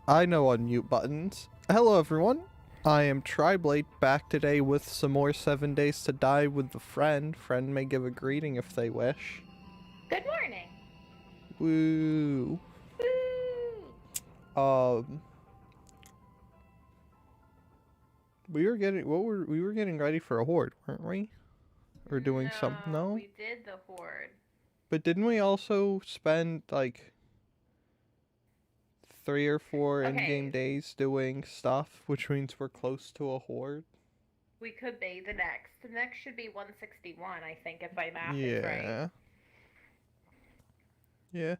I know unmute buttons. Hello everyone, I am Triblade, back today with some more 7 Days to Die with the friend. Friend may give a greeting if they wish. Good morning. Woo. Woo! We were getting ready for a horde, weren't we? Or doing No, no? we did the horde. But didn't we also spend like 3 or 4 in-game Okay, days doing stuff, which means we're close to a horde? we could be the next. The next should be 161, I think, if my math is right. Yeah. Yeah.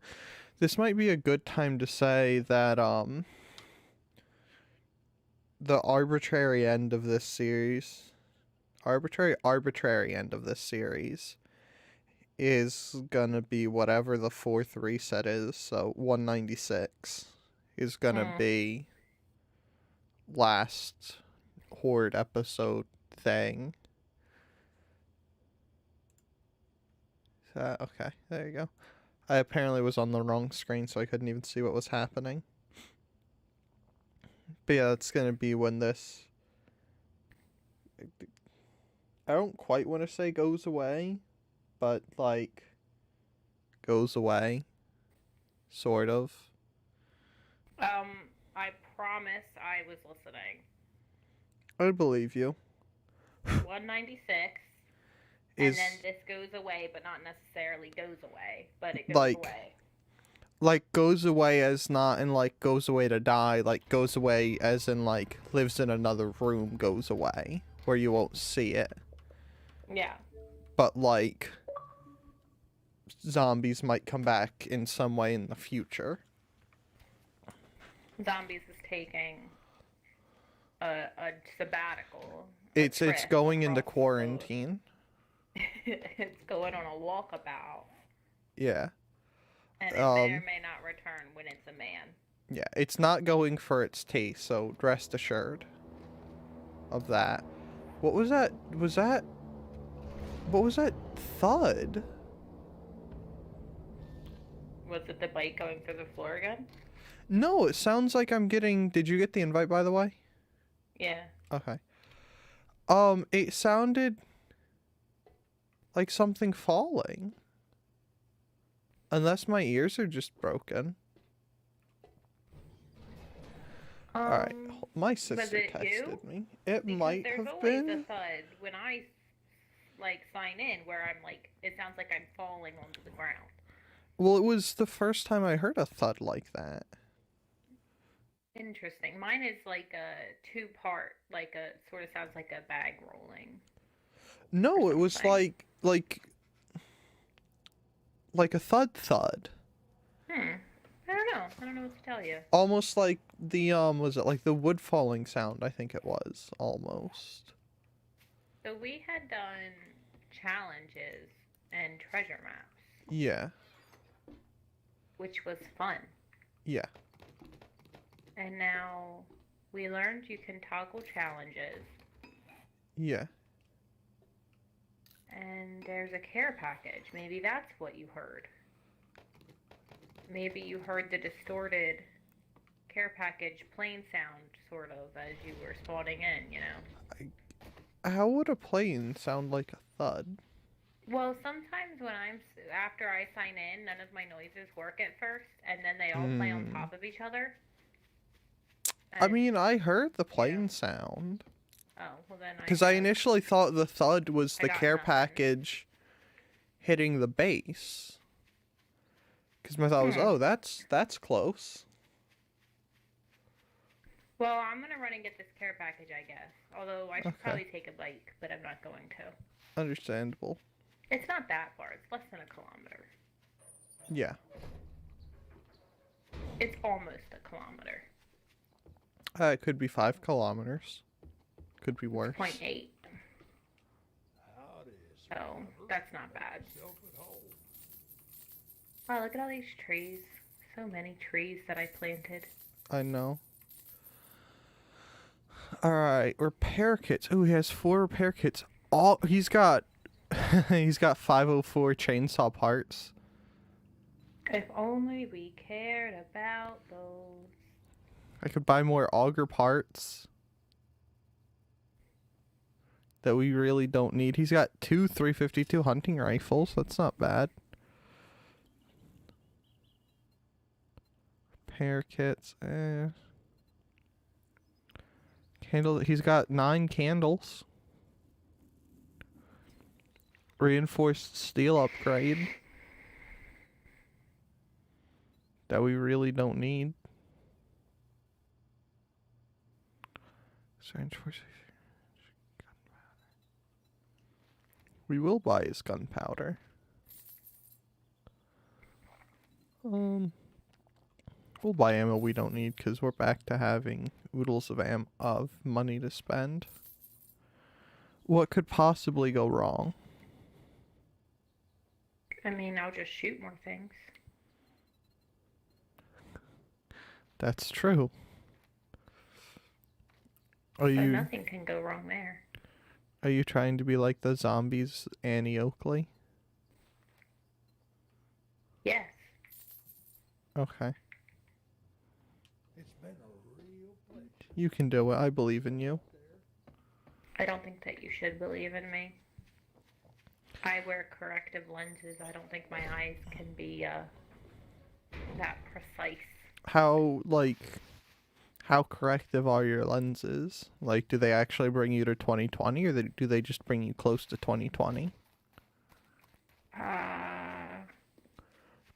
This might be a good time to say that the arbitrary end of this series, arbitrary end of this series is gonna be whatever the fourth reset is. So 196 is gonna be last horde episode thing. Okay, there you go. I apparently was on the wrong screen, so I couldn't even see what was happening. But yeah, it's gonna be when this, I don't quite want to say goes away, but like goes away, sort of. I promise I was listening. I believe you. 196, and Is then this goes away, but not necessarily goes away, but it goes like away. goes away as not in like goes away to die, like goes away as in like lives in another room, goes away where you won't see it. Yeah. But like zombies might come back in some way in the future. Zombies is taking a sabbatical. It's going into quarantine. It's going on a walkabout. Yeah. And it may or may not return when it's a man. Yeah, it's not going for its taste, so rest assured of that. What was that? What was that thud? Was it the bike going through the floor again? No, it sounds like I'm getting... Did you get the invite, by the way? Yeah. Okay. It sounded like something falling. Unless my ears are just broken. Alright, my sister texted me. It because might there's have always been. a thud when I like sign in where I'm like, it sounds like I'm falling onto the ground. Well, it was the first time I heard a thud like that. Interesting. Mine is like a two-part, like a sort of sounds like a bag rolling. No, it was like a thud thud. I don't know. I don't know what to tell you. Almost like the was it like the wood falling sound? I think it was almost. So we had done challenges and treasure maps. Yeah. Which was fun. Yeah. And now we learned you can toggle challenges. Yeah. And there's a care package. Maybe that's what you heard. Maybe you heard the distorted care package plane sound, sort of, as you were spawning in, you know? How would a plane sound like a thud? Well, sometimes when after I sign in, none of my noises work at first, and then they all play on top of each other. I mean, I heard the plane sound. Oh, well then because I initially thought the thud was the care nothing. package hitting the base. Because my thought was, oh, that's close. Well, I'm gonna run and get this care package, I guess. Although I should probably take a bike, but I'm not going to. Understandable. It's not that far. It's less than a kilometer. Yeah. It's almost a kilometer. It could be 5 kilometers. Could be worse. 0.8. Oh, that's not bad. Wow, look at all these trees. So many trees that I planted. I know. Alright, repair kits. Oh, he has 4 repair kits. He's got 504 chainsaw parts. If only we cared about those. I could buy more auger parts that we really don't need. He's got 2 352 hunting rifles. That's not bad. Repair kits. Candle. He's got 9 candles. Reinforced steel upgrade that we really don't need. We will buy his gunpowder. We'll buy ammo we don't need because we're back to having oodles of money to spend. What could possibly go wrong? I mean, I'll just shoot more things. That's true. So nothing can go wrong there. Are you trying to be like the zombies Annie Oakley? Yes. Okay. You can do it. I believe in you. I don't think that you should believe in me. I wear corrective lenses. I don't think my eyes can be that precise. How corrective are your lenses? Like, do they actually bring you to 2020, or do they just bring you close to 2020?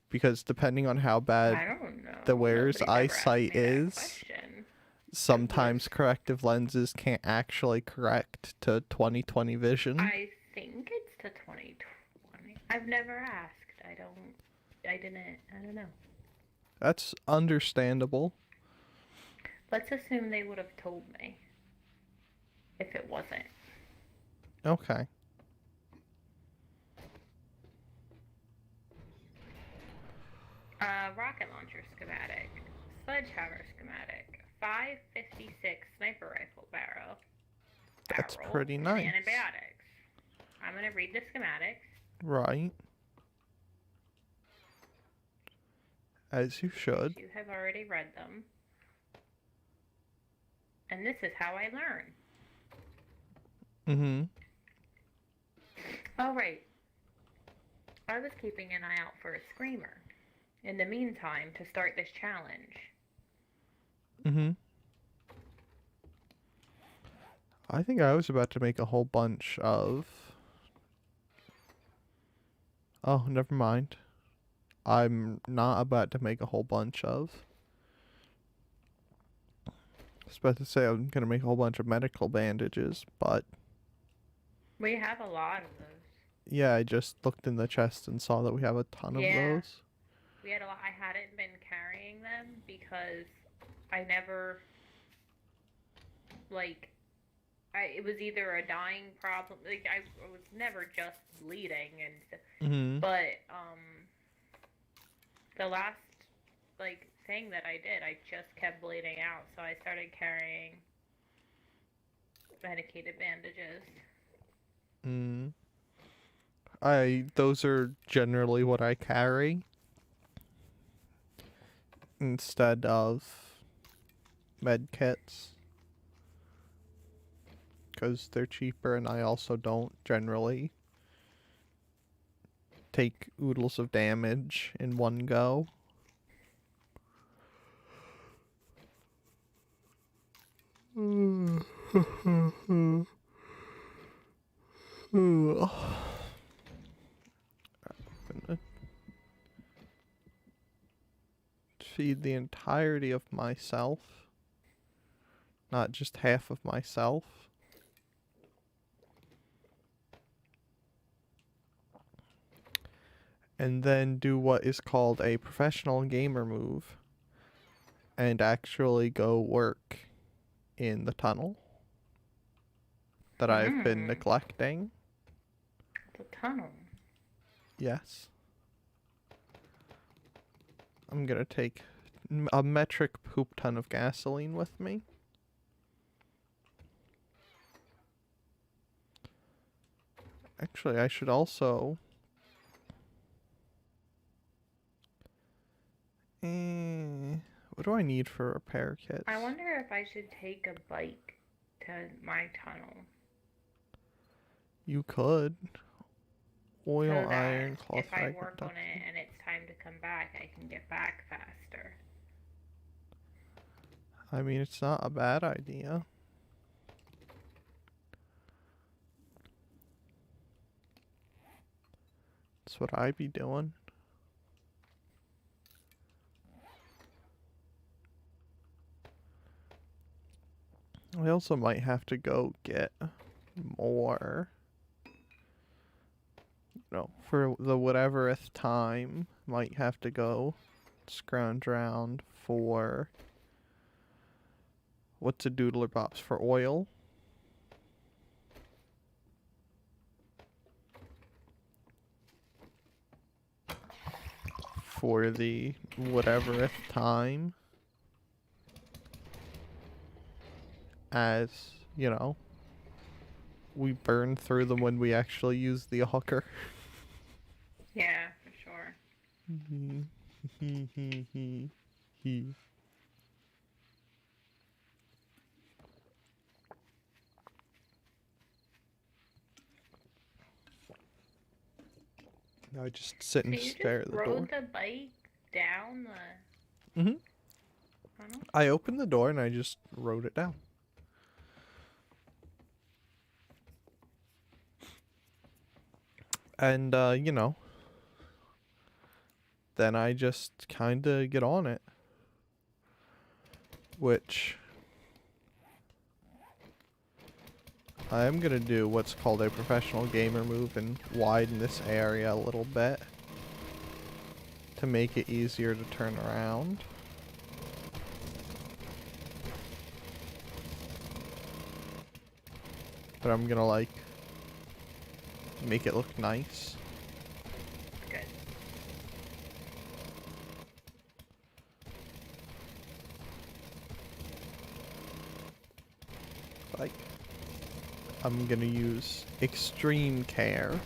Because depending on how bad I don't know. the wearer's eyesight is, sometimes corrective lenses can't actually correct to 2020 vision. I think it's to 2020. I've never asked. I don't know. That's understandable. Let's assume they would have told me if it wasn't. Okay. Rocket launcher schematic, sledgehammer schematic, 5.56 sniper rifle barrel. That's pretty nice. Antibiotics. I'm gonna read the schematics. Right. As you should. You have already read them. And this is how I learn. Mm-hmm. Oh, right. I was keeping an eye out for a screamer. In the meantime, to start this challenge. Mm-hmm. I think I was about to make a whole bunch of... Oh, never mind. I'm not about to make a whole bunch of... I was about to say I'm going to make a whole bunch of medical bandages, but... We have a lot of those. Yeah, I just looked in the chest and saw that we have a ton of those. We had a lot. I hadn't been carrying them because I never, it was either a dying problem, I was never just bleeding, and, but, the last, thing that I did, I just kept bleeding out, so I started carrying medicated bandages. Those are generally what I carry instead of med kits, because they're cheaper, and I also don't generally take oodles of damage in one go. Feed the entirety of myself, not just half of myself. And then do what is called a professional gamer move and actually go work in the tunnel that I've been neglecting. The tunnel? Yes. I'm gonna take a metric poop ton of gasoline with me. Actually, I should also... What do I need for repair kits? I wonder if I should take a bike to my tunnel. You could. Oil, So iron, that cloth, if I fragment, work on duct it tape. and it's time to come back, I can get back faster. I mean, it's not a bad idea. That's what I'd be doing. I also might have to go get more. No, for the whatevereth time, might have to go scrounge around for what's a doodler bops for oil. For the whatevereth time, as you know, we burn through them when we actually use the hooker. Yeah, for sure. I just sit So and you stare just at the door. rode the bike down the tunnel? I opened the door and I just wrote it down. And, you know, then I just kind of get on it. Which I am going to do what's called a professional gamer move and widen this area a little bit to make it easier to turn around. But I'm going to, like, make it look nice. Good. Like, I'm going to use extreme care.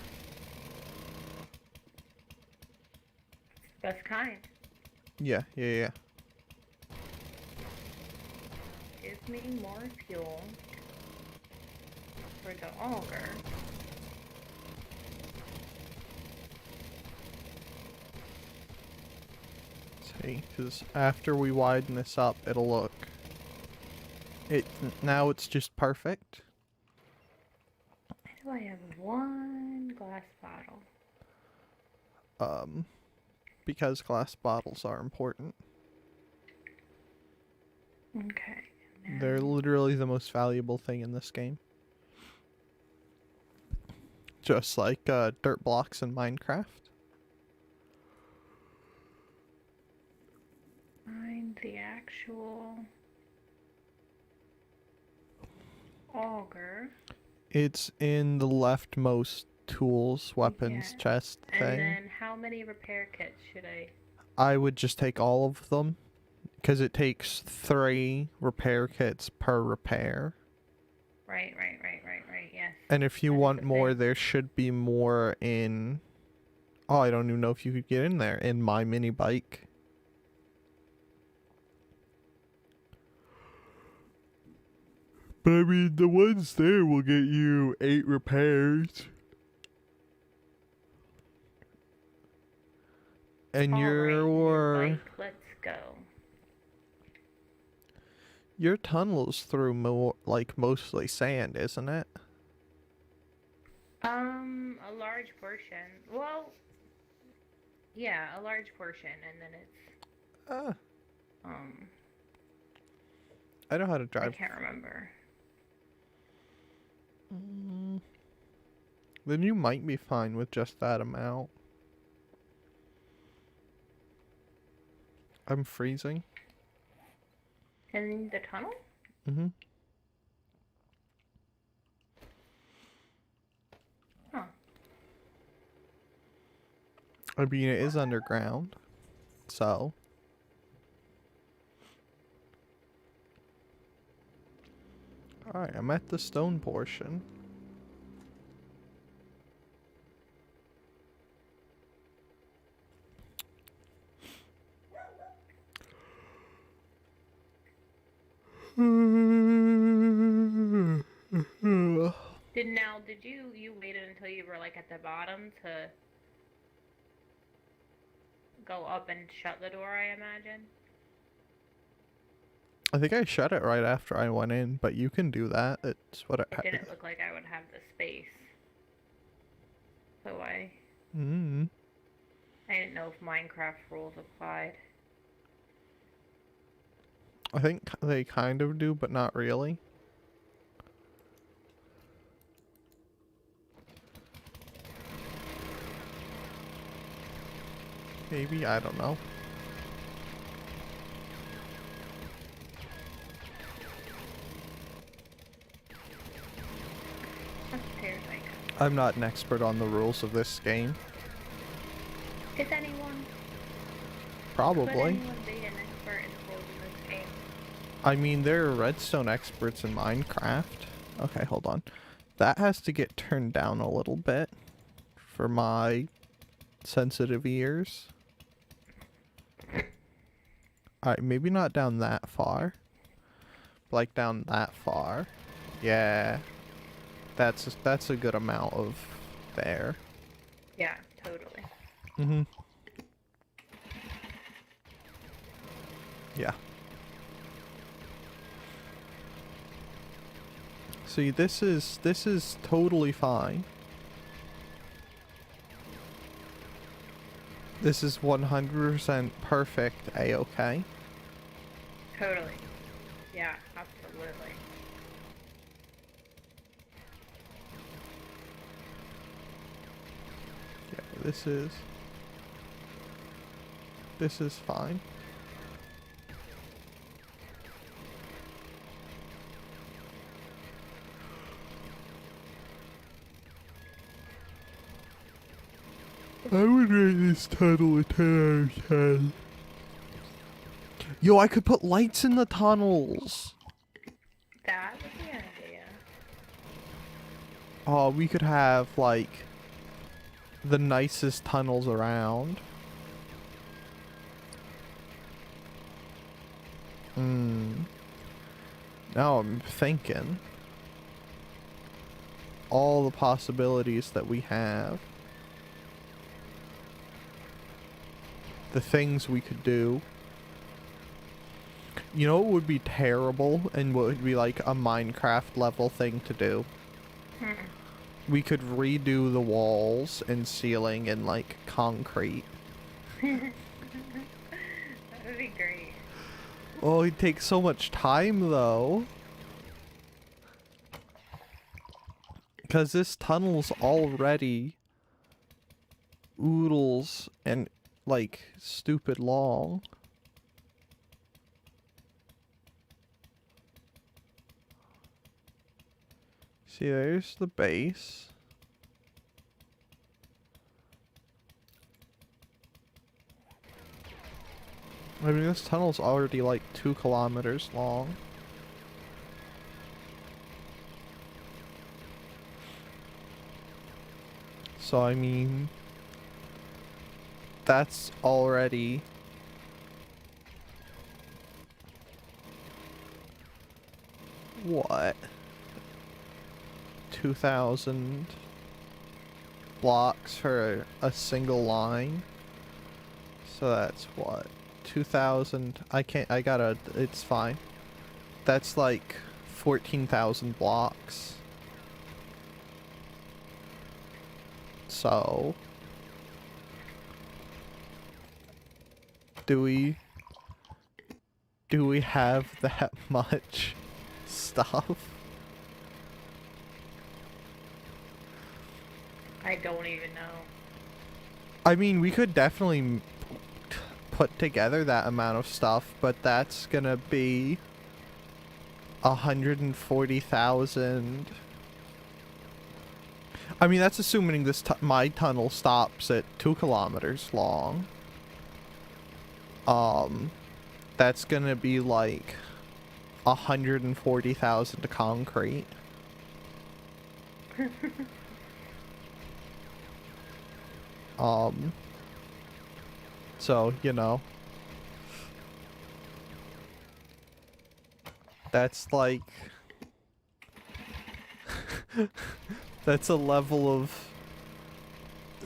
That's kind. Yeah. Give me more fuel for the auger. See, because after we widen this up, it'll look... Now it's just perfect. Why do I have one glass bottle? Because glass bottles are important. Okay. They're literally the most valuable thing in this game. Just like dirt blocks in Minecraft. Find the actual auger. It's in the leftmost tools, weapons, Yeah. chest And thing. then how many repair kits should I? I would just take all of them. Because it takes 3 repair kits per repair. Right, yes. And if you That is want the more, thing. there should be more in... Oh, I don't even know if you could get in there. In my mini bike. But I mean, the ones there will get you 8 repairs. And Your bike, let's go. your tunnel's through more, like, mostly sand, isn't it? A large portion. Well, yeah, a large portion, and then it's I know how to I drive. can't remember. Then you might be fine with just that amount. I'm freezing. In the tunnel? Mm-hmm. Huh. I mean, it is underground, so... Alright, I'm at the stone portion. did you waited until you were like at the bottom to go up and shut the door, I imagine? I think I shut it right after I went in, but you can do that. It's what It didn't look like I would have the space. So I didn't know if Minecraft rules applied. I think they kind of do, but not really. Maybe, I don't know. Upstairs I go. I'm not an expert on the rules of this game. Is anyone? Probably. Could anyone be an expert in the rules of this game? I mean, there are redstone experts in Minecraft. Okay, hold on. That has to get turned down a little bit for my sensitive ears. Alright, maybe not down that far. Like down that far. Yeah. That's a good amount of there. Yeah, totally. Mm-hmm. Yeah. See, this is totally fine. This is 100% perfect A-okay. Totally. Yeah, absolutely. Yeah, this is fine. I would rate this tunnel a 10 out of 10. Yo, I could put lights in the tunnels. That would be an idea. Oh, we could have, like, the nicest tunnels around. Now I'm thinking. All the possibilities that we have. The things we could do. You know what would be terrible and what would be like a Minecraft level thing to do? We could redo the walls and ceiling in like concrete. That would be great. Oh, it takes so much time though. Because this tunnel's already oodles and like stupid long. See, there's the base. I mean, this tunnel's already like 2 kilometers long. So, I mean, that's already what? 2,000 blocks for a single line. So that's what? 2,000. It's fine. That's like 14,000 blocks. So, do we have that much stuff? I don't even know. I mean, we could definitely put together that amount of stuff, but that's gonna be 140,000. I mean, that's assuming my tunnel stops at 2 kilometers long. That's gonna be like 140,000 concrete. So, you know, that's like That's a level of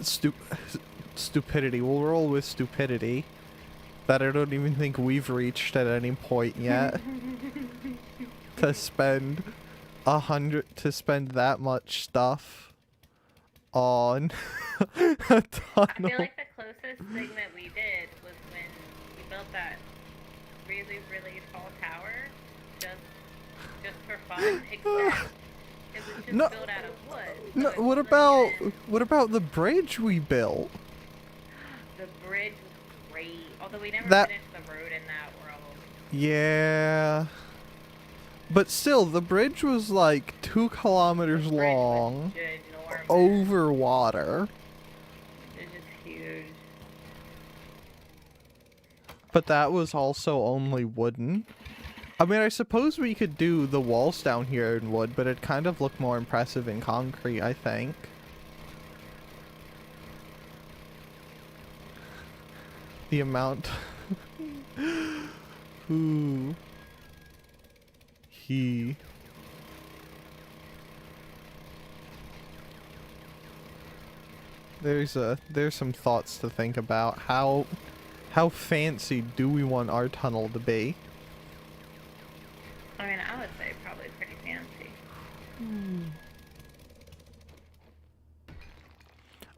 stupidity. We'll roll with stupidity that I don't even think we've reached at any point yet. To spend to spend that much stuff on a tunnel. I feel like the closest thing that we did was when we built that really, really tall tower just for fun, except it was just built out of wood. So No, what about the bridge we built? The bridge was great, although we never finished the road in that world. Yeah. But still, the bridge was like 2 kilometers long over water. It was just huge. But that was also only wooden. I mean, I suppose we could do the walls down here in wood, but it'd kind of look more impressive in concrete, I think. The amount... Ooh. There's some thoughts to think about. How fancy do we want our tunnel to be? I mean, I would say probably pretty fancy.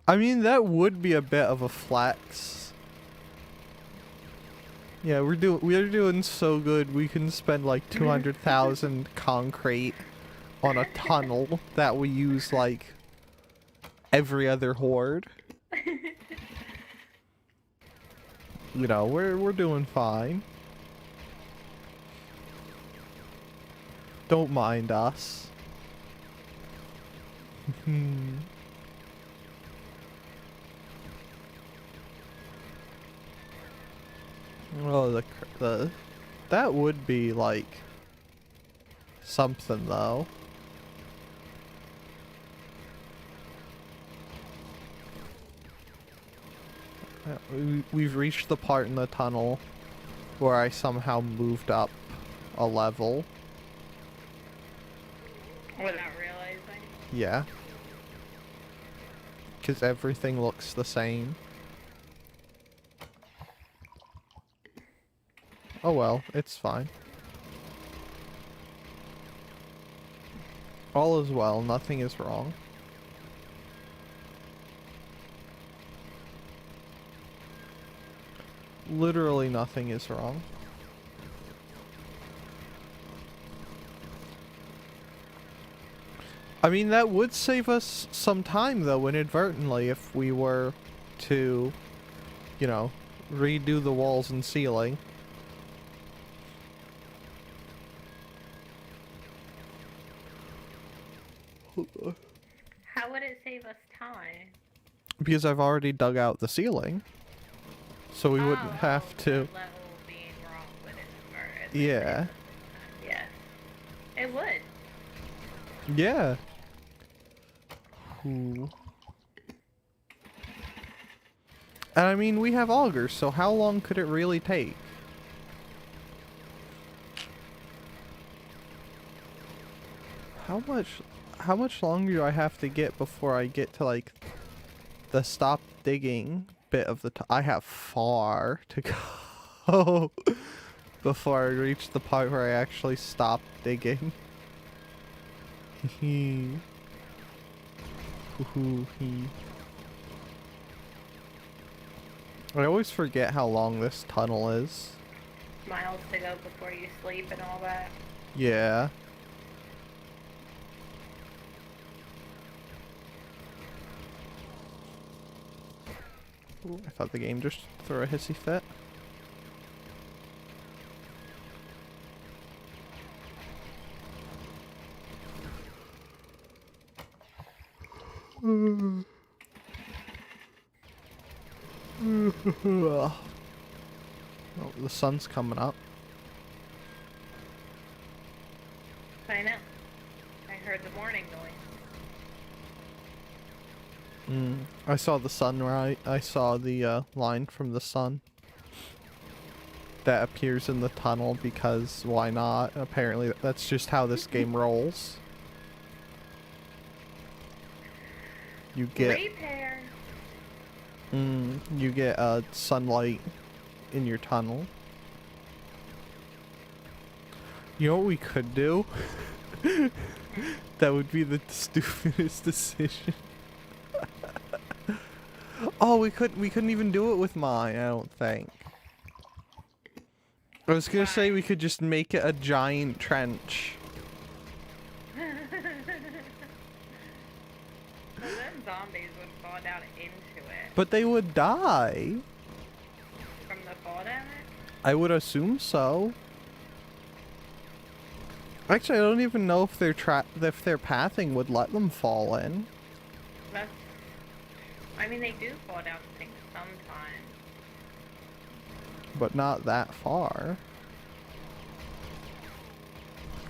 I mean, that would be a bit of a flex. Yeah, we're doing so good. We can spend like 200,000 concrete on a tunnel that we use like every other horde. You know, we're doing fine. Don't mind us. Oh, that would be like something though. We've reached the part in the tunnel where I somehow moved up a level. Without realizing? Yeah. Because everything looks the same. Oh well, it's fine. All is well, nothing is wrong. Literally nothing is wrong. I mean, that would save us some time, though, inadvertently, if we were to, you know, redo the walls and ceiling. How would it save us time? Because I've already dug out the ceiling. So we wouldn't have to... The level being wrong wouldn't hurt. Yeah. Yes. It would. Yeah. Ooh. And I mean, we have augers, so how long could it really take? How much longer do I have to get before I get to like the stop digging bit of the I have far to go before I reach the part where I actually stop digging. I always forget how long this tunnel is. Miles to go before you sleep and all that. Yeah. Ooh, I thought the game just threw a hissy fit. Oh, the sun's coming up. I know. I heard the morning noise. I saw the sunrise. I saw the line from the sun that appears in the tunnel because why not? Apparently that's just how this game rolls. You get Repair. you get sunlight in your tunnel. You know what we could do? That would be the stupidest decision. Oh, we couldn't even do it with mine, I don't think. I was gonna say we could just make it a giant trench. So then zombies would fall down into it. But they would die. From the fall damage? I would assume so. Actually, I don't even know if their pathing would let them fall in. That's... I mean, they do fall down things sometimes. But not that far.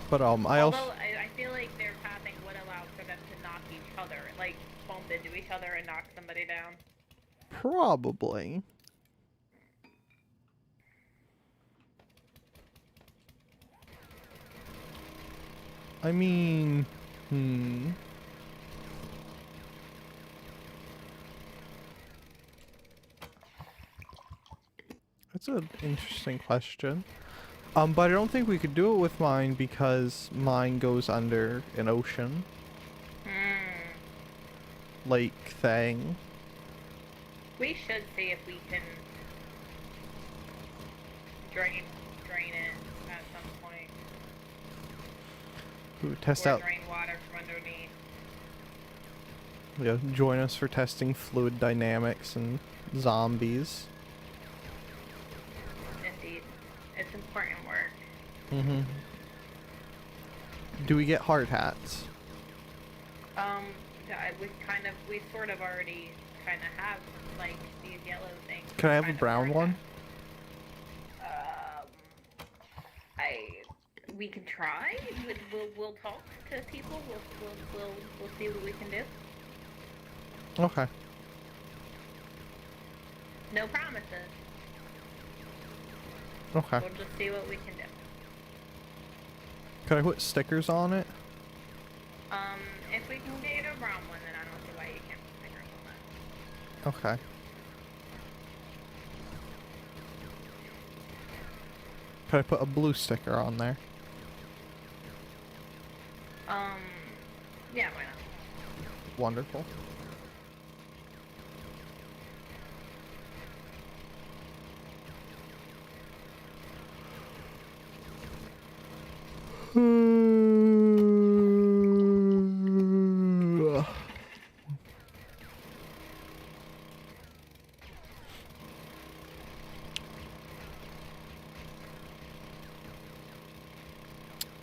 But I also... Although, I feel like their pathing would allow for them to knock each other, like, bump into each other and knock somebody down. Probably. I mean... That's an interesting question. But I don't think we could do it with mine because mine goes under an ocean. Lake thing. We should see if we can drain it at some point. Ooh, test or out. drain water from underneath. Yeah, join us for testing fluid dynamics and zombies. Indeed. It's important work. Do we get hard hats? We sort of already kind of have, like, these yellow things. Can I have a brown one? We can try. We'll talk to people. We'll see what we can do. Okay. No promises. Okay. We'll just see what we can do. Could I put stickers on it? If we can get a brown one, then I don't see why you can't put stickers on that. Okay. Could I put a blue sticker on there? Yeah, why not? Wonderful.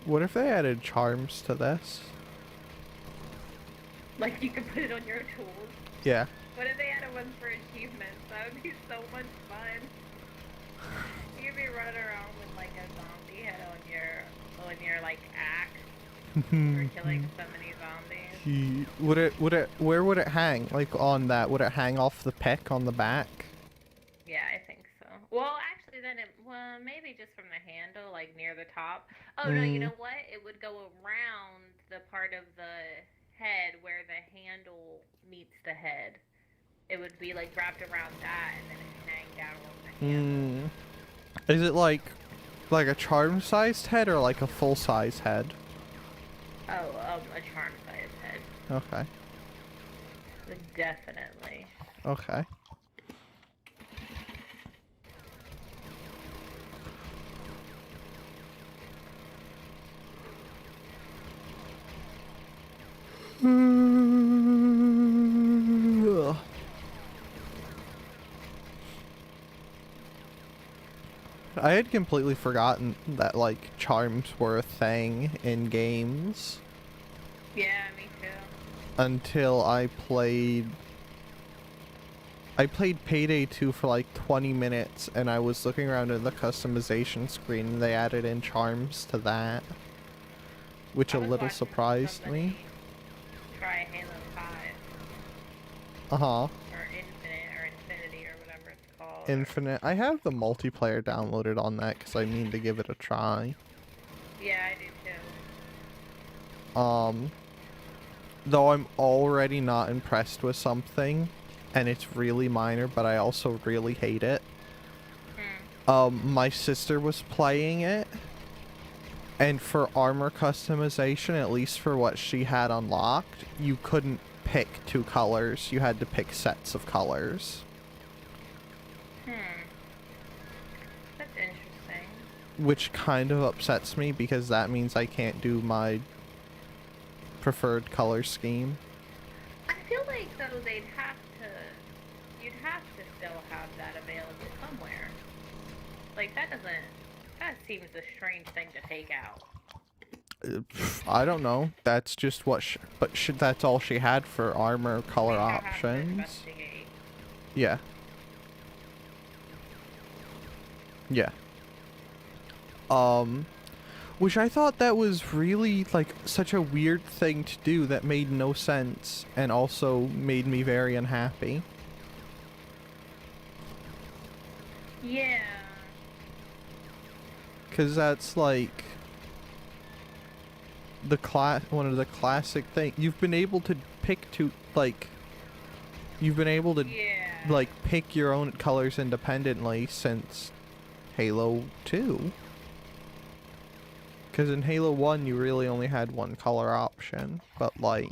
What if they added charms to this? Like, you could put it on your tools. Yeah. What if they added one for achievements? That would be so much fun. You could be running around with, like, a zombie head on your like, axe. For killing so many zombies. Where would it hang? Like, on that, would it hang off the pick on the back? Yeah, I think so. Well, actually, then maybe just from the handle, like, near the top. Oh, no, you know what? It would go around the part of the head where the handle meets the head. It would be, like, wrapped around that, and then it hang down on the handle. Is it like a charm-sized head or like a full-size head? Oh, a charm-sized head. Okay. Definitely. Okay. I had completely forgotten that, like, charms were a thing in games. Yeah, me too. Until I played Payday 2 for like 20 minutes, and I was looking around at the customization screen, and they added in charms to that, which a little surprised me. Try Halo 5. Uh-huh. Or Infinity, or whatever it's called. Infinite. I have the multiplayer downloaded on that because I mean to give it a try. Yeah, I do too. though I'm already not impressed with something, and it's really minor, but I also really hate it. My sister was playing it, and for armor customization, at least for what she had unlocked, you couldn't pick 2 colors. You had to pick sets of colors. That's interesting. Which kind of upsets me, because that means I can't do my preferred color scheme. I feel like, though, you'd have to still have that available somewhere. Like, that seems a strange thing to take out. I don't know. That's just what that's all she had for armor color You have to options. investigate. Yeah. Yeah. Which I thought that was really, like, such a weird thing to do that made no sense, and also made me very unhappy. Yeah. Cause that's like one of the classic things. You've been able to pick you've been able to like pick your own colors independently since Halo 2. Cause in Halo 1 you really only had one color option, but like,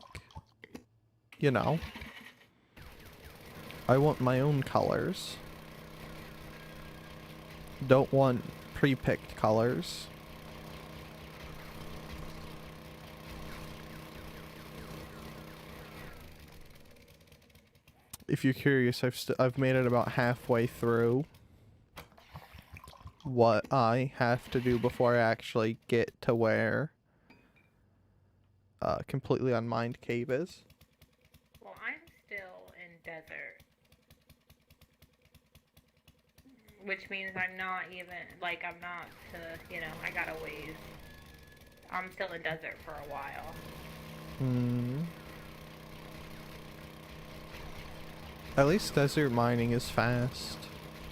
you know, I want my own colors. Don't want pre-picked colors. If you're curious, I've made it about halfway through what I have to do before I actually get to where completely unmined cave is. Well, I'm still in desert. Which means I'm not I got a ways. I'm still in desert for a while. At least desert mining is fast.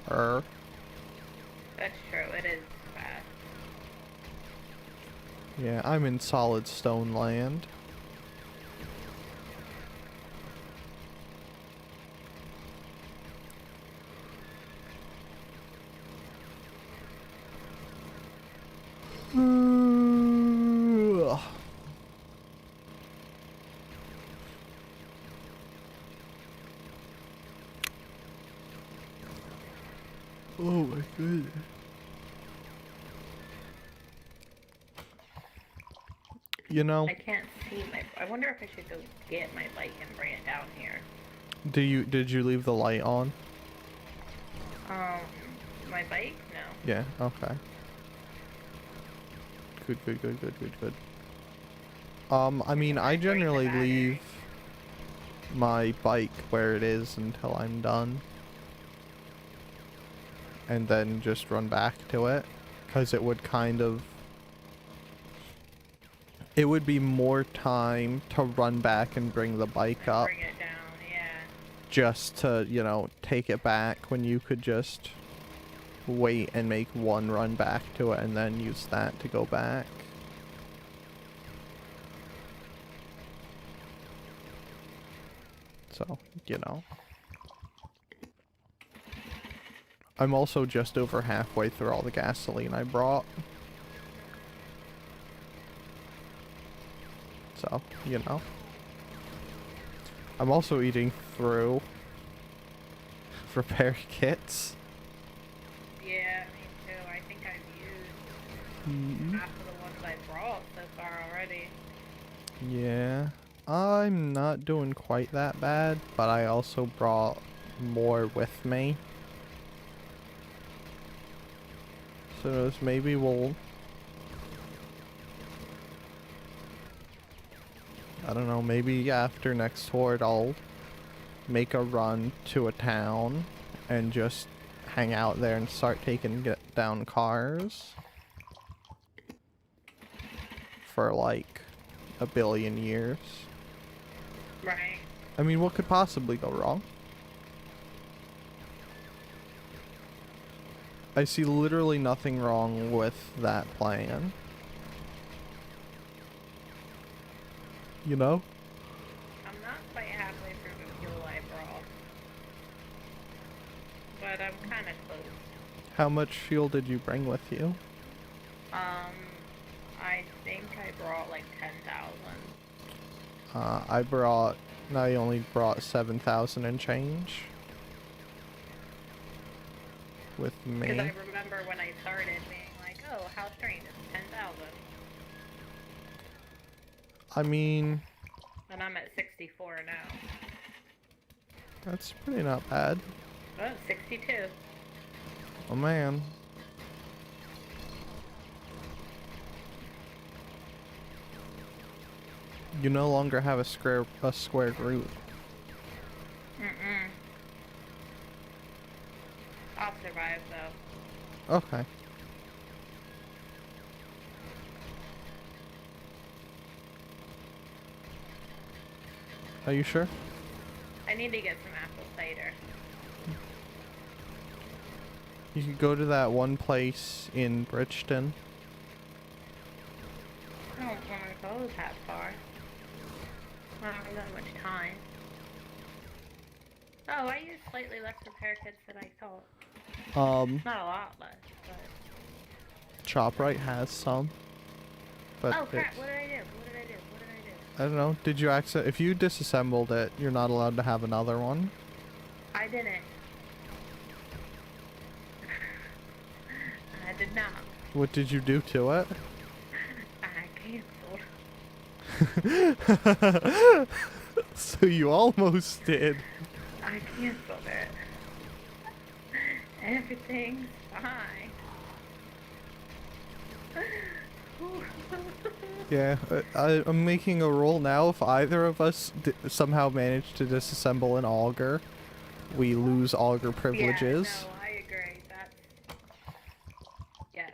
That's true, it is fast. Yeah, I'm in solid stone land. Oh my goodness. You know, I can't see I wonder if I should go get my bike and bring it down here. did you leave the light on? My bike? No. Yeah, okay. Good. I mean, I generally leave my bike where it is until I'm done. And then just run back to it. Because it would it would be more time to run back and bring the bike up. Bring it down, yeah. Just to, you know, take it back when you could just wait and make one run back to it and then use that to go back. So, you know. I'm also just over halfway through all the gasoline I brought. So, you know. I'm also eating through repair kits. Yeah, me too. I think I've used half of the ones I brought so far already. Yeah. I'm not doing quite that bad, but I also brought more with me. So maybe we'll... I don't know, maybe after next horde I'll make a run to a town and just hang out there and start taking down cars. For like a billion years. Right. I mean, what could possibly go wrong? I see literally nothing wrong with that plan. You know? but I'm kind of close. How much fuel did you bring with you? I think I brought like 10,000. I only brought 7,000 and change. With Because I me. remember when I started being like, oh, how strange, it's 10,000. I mean, And I'm at 64 now. that's pretty not bad. Oh, 62. Oh man. You no longer have a square root. Mm-mm. I'll survive, though. Okay. Are you sure? I need to get some apple cider. You could go to that one place in Bridgeton. I don't want to go that far. I don't have that much time. Oh, I use slightly less repair kits than I thought. Not a lot less, but... ShopRite has some. But oh crap, what did I do? What did I do? What did I do? I don't know. Did you if you disassembled it, you're not allowed to have another one? I didn't. I did not. What did you do to it? I canceled. So you almost did. I canceled it. Everything's fine. Yeah, I'm making a roll now. If either of us somehow manage to disassemble an auger, we lose auger privileges. Yeah, no, I agree. That's... yes.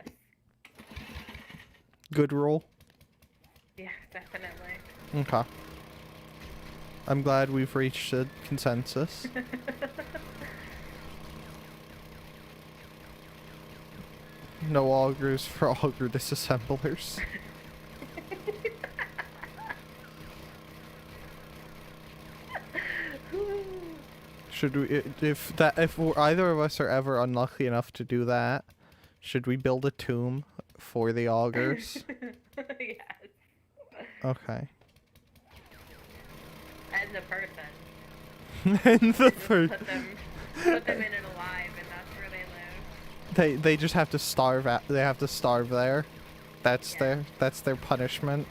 Good roll? Yeah, definitely. Okay. I'm glad we've reached a consensus. No augers for auger disassemblers. Should we, if either of us are ever unlucky enough to do that, should we build a tomb for the augers? Yes. Okay. And the person. And the Just first. put them in it alive, and that's where they live. They just have to starve. They have to starve there. That's Yeah. their punishment.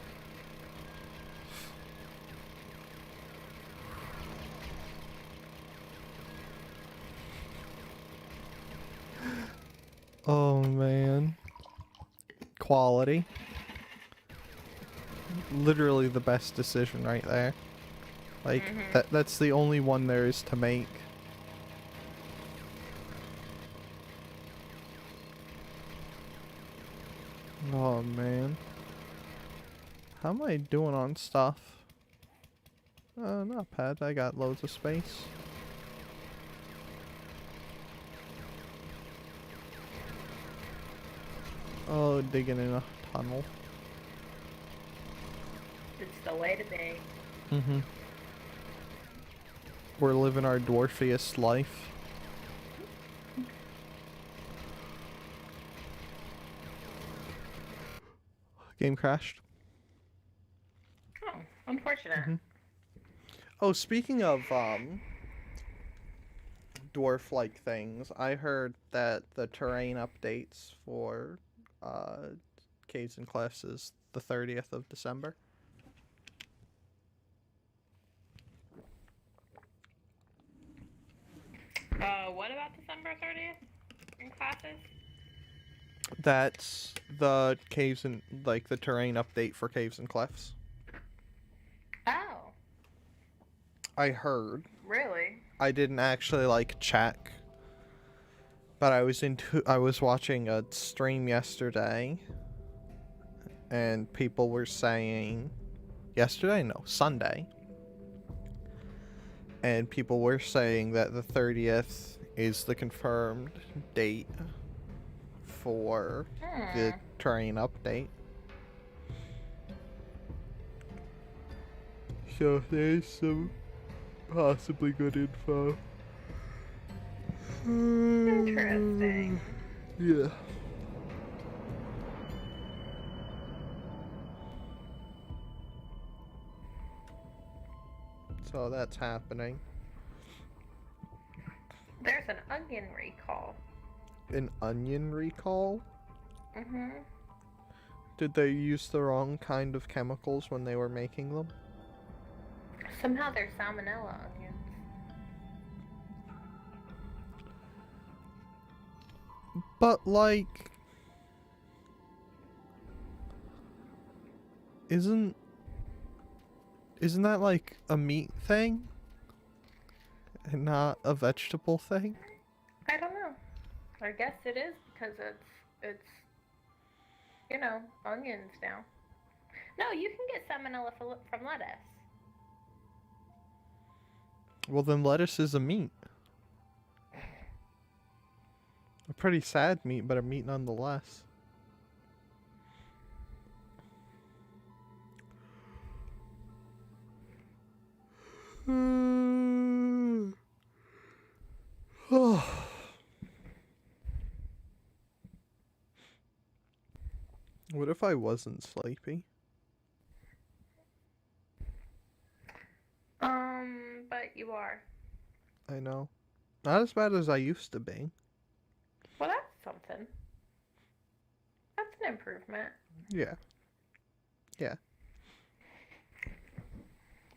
Oh man. Quality. Literally the best decision right there. Like that's the only one there is to make. Oh man. How am I doing on stuff? Not bad. I got loads of space. Oh, digging in a tunnel. It's the way to be. Mm-hmm. We're living our dwarfiest life. Game crashed. Oh, unfortunate. Oh, speaking of dwarf-like things, I heard that the terrain updates for Caves and Cliffs is the 30th of December. What about December 30th in classes? That's the caves and the terrain update for Caves and Cliffs. Oh. I heard. Really? I didn't actually check, but I was watching a stream yesterday, and people were saying, Sunday, and people were saying that the 30th is the confirmed date for the terrain update. So there's some possibly good info. Interesting. Yeah. So that's happening. There's an onion recall. An onion recall? Mm-hmm. Did they use the wrong kind of chemicals when they were making them? Somehow they're salmonella onions. But, like... Isn't that, like, a meat thing? And not a vegetable thing? I don't know. I guess it is because it's onions now. No, you can get salmonella from lettuce. Well, then lettuce is a meat. A pretty sad meat, but a meat nonetheless. What if I wasn't sleepy? But you are. I know. Not as bad as I used to be. Well, that's something. That's an improvement. Yeah. Yeah.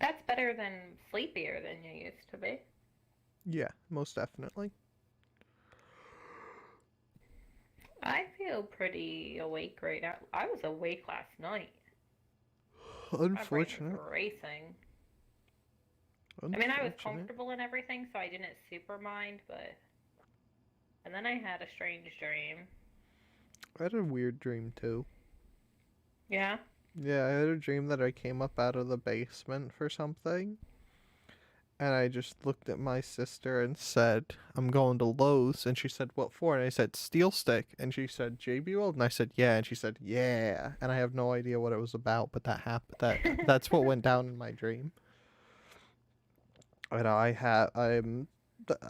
That's better than sleepier than you used to be. Yeah, most definitely. I feel pretty awake right now. I was awake last night. Unfortunate. My brain was racing. I mean, I was comfortable and everything, so I didn't super mind, but... And then I had a strange dream. I had a weird dream, too. Yeah? Yeah, I had a dream that I came up out of the basement for something. And I just looked at my sister and said, I'm going to Lowe's. And she said, what for? And I said, Steel Stick. And she said, JB World? And I said, yeah. And she said, yeah. And I have no idea what it was about, but that happened. That's what went down in my dream. And I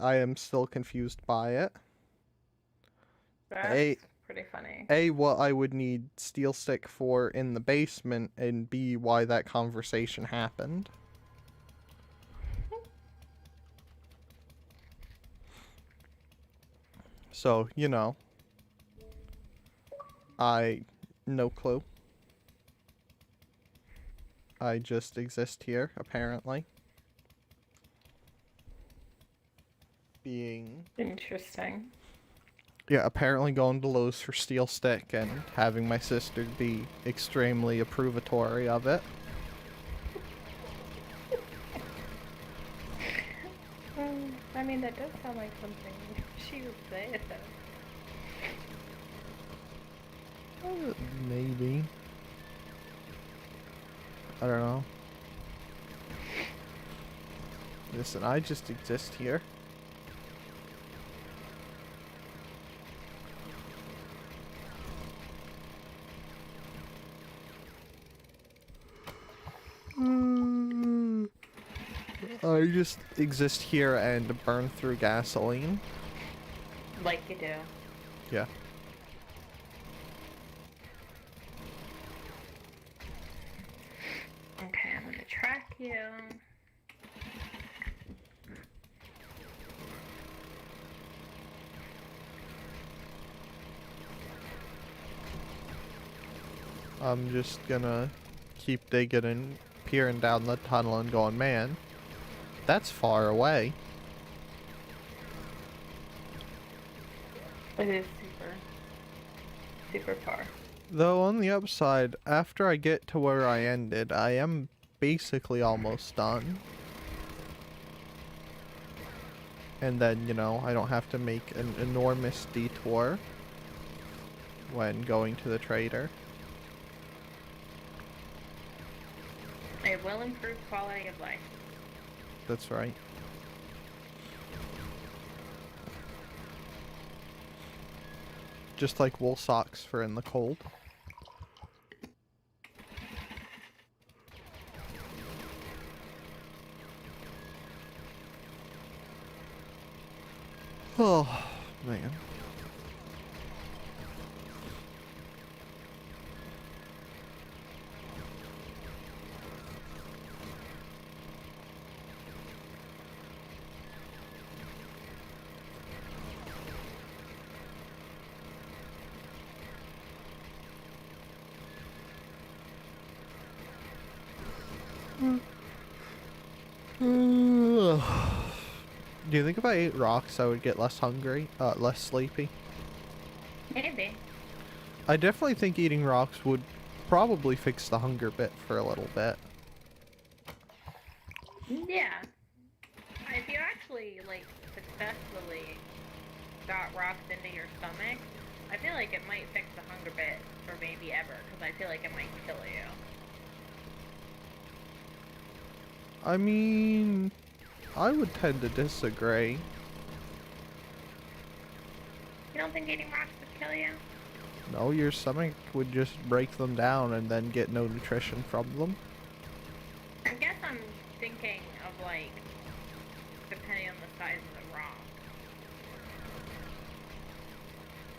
am still confused by it. That's pretty funny. A, what I would need Steel Stick for in the basement, and B, why that conversation happened. So, no clue. I just exist here, apparently. Being... Interesting. Yeah, apparently going to Lowe's for Steel Stick and having my sister be extremely approvatory of it. I mean, that does sound like something she would say, though. Maybe. I don't know. Listen, I just exist here. I just exist here and burn through gasoline. Like you do. Yeah. Okay, I'm gonna track you. I'm just gonna keep digging and peering down the tunnel and going, man, that's far away. It is super far. Though on the upside, after I get to where I ended, I am basically almost done. And then, I don't have to make an enormous detour when going to the trader. It will improve quality of life. That's right. Just like wool socks for in the cold. Oh, Man. Do you think if I ate rocks I would get less hungry? Less sleepy? Maybe. I definitely think eating rocks would probably fix the hunger bit for a little bit. Yeah. If you actually, like, successfully got rocks into your stomach, I feel like it might fix the hunger bit for maybe ever, because I feel like it might kill you. I mean, I would tend to disagree. You don't think eating rocks would kill you? No, your stomach would just break them down and then get no nutrition from them. I guess I'm thinking of, like, depending on the size of the rock.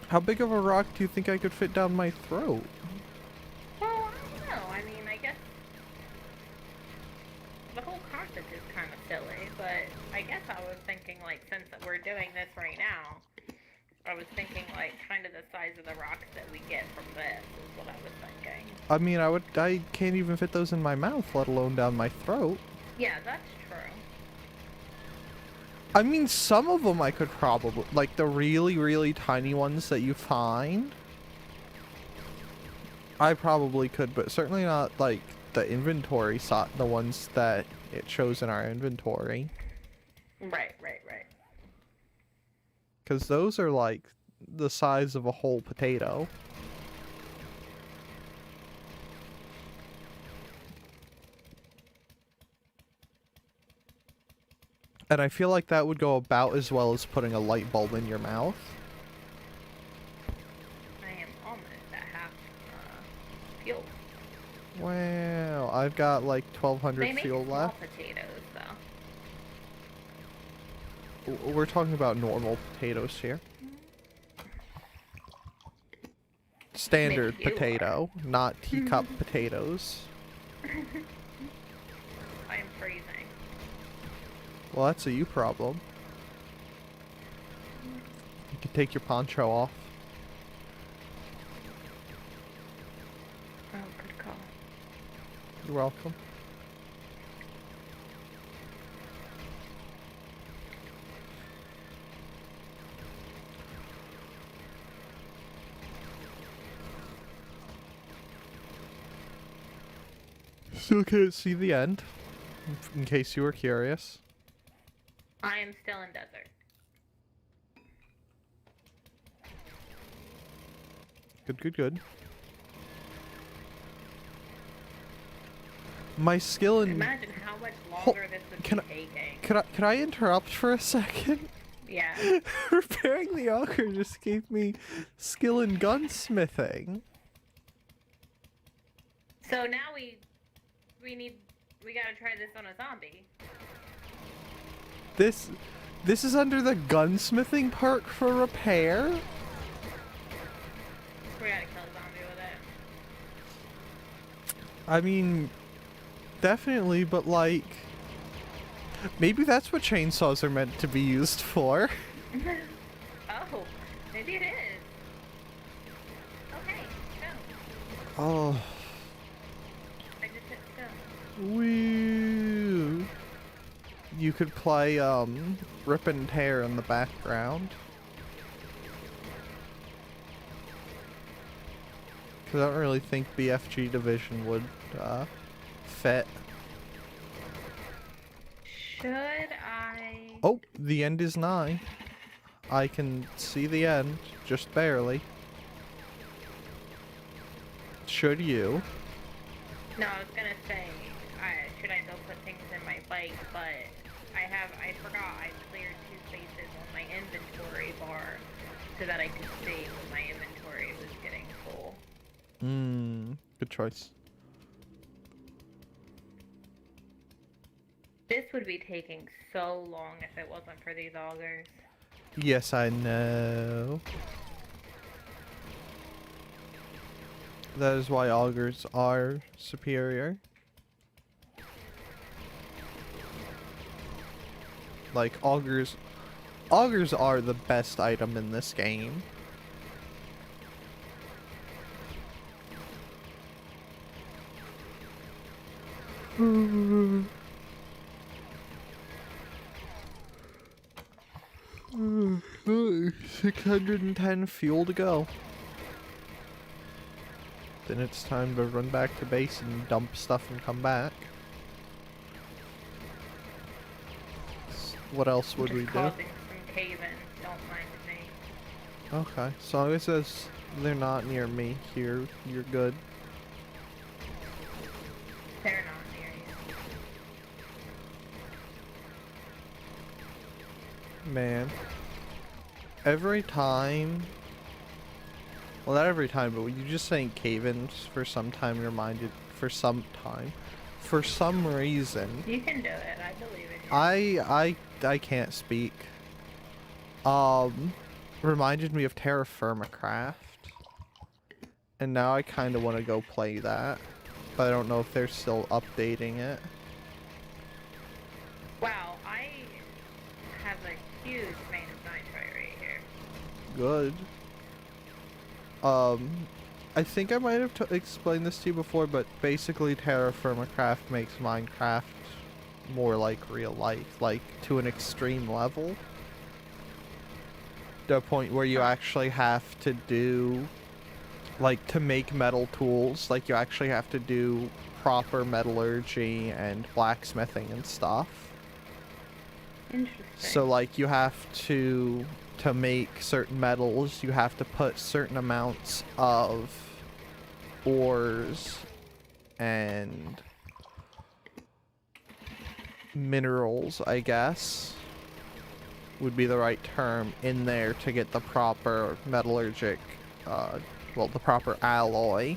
How big of a rock do you think I could fit down my throat? Well, I don't know. I mean, I guess the whole concept is kind of silly, but I guess I was thinking, like, since we're doing this right now, I was thinking, like, kind of the size of the rocks that we get from this is what I was thinking. I mean, I can't even fit those in my mouth, let alone down my throat. Yeah, that's true. I mean, some of them I could probably, like the really, really tiny ones that you find, I probably could, but certainly not like the inventory the ones that it shows in our inventory. Right. Because those are like the size of a whole potato. And I feel like that would go about as well as putting a light bulb in your mouth. I am almost at half fuel. Well, I've got like 1,200 fuel left. They make small potatoes, though. We're talking about normal potatoes here. Standard potato, not teacup potatoes. I am freezing. Well, that's a you problem. You can take your poncho off. Oh, good call. You're welcome. Still can't see the end, in case you were curious. I am still in desert. Good. My skill in... Imagine how much longer this would be taking. Could I interrupt for a second? Yeah. Repairing the auger just gave me skill in gunsmithing. So now we gotta try this on a zombie. This is under the gunsmithing perk for repair? We gotta kill a zombie with it. I mean, definitely, but like, maybe that's what chainsaws are meant to be used for. Oh, maybe it is. Okay, go. Oh. I just hit stone. Woo. You could play, Rip and Tear in the background. Because I don't really think BFG Division would, fit. Should I... Oh, the end is nigh. I can see the end, just barely. Should you? No, I was gonna say, should I go put things in my bike, but I forgot I cleared 2 spaces on my inventory bar so that I could see when my inventory was getting full. Good choice. This would be taking so long if it wasn't for these augers. Yes, I know. That is why augurs are superior. Like, augurs are the best item in this game. Mm. 610 fuel to go. Then it's time to run back to base and dump stuff and come back. What else would we do? Causing some cave-in. Don't mind me. Okay, so long as they're not near me here, you're good. They're not near you. Man. Every time... Well, not every time, but when you just saying cave-ins for some time reminded... For some time. For some reason... You can do it. I believe in you. I can't speak. Reminded me of Terra Firma Craft. And now I kind of want to go play that. But I don't know if they're still updating it. Wow, I have a huge vein of nitrite right here. Good. I think I might have explained this to you before, but basically Terra Firma Craft makes Minecraft more like real life, like to an extreme level. The point where you actually have to do, like, to make metal tools, like you actually have to do proper metallurgy and blacksmithing and stuff. Interesting. So like you have to make certain metals, you have to put certain amounts of ores and minerals, I guess, would be the right term, in there to get the proper metallurgic, well, the proper alloy.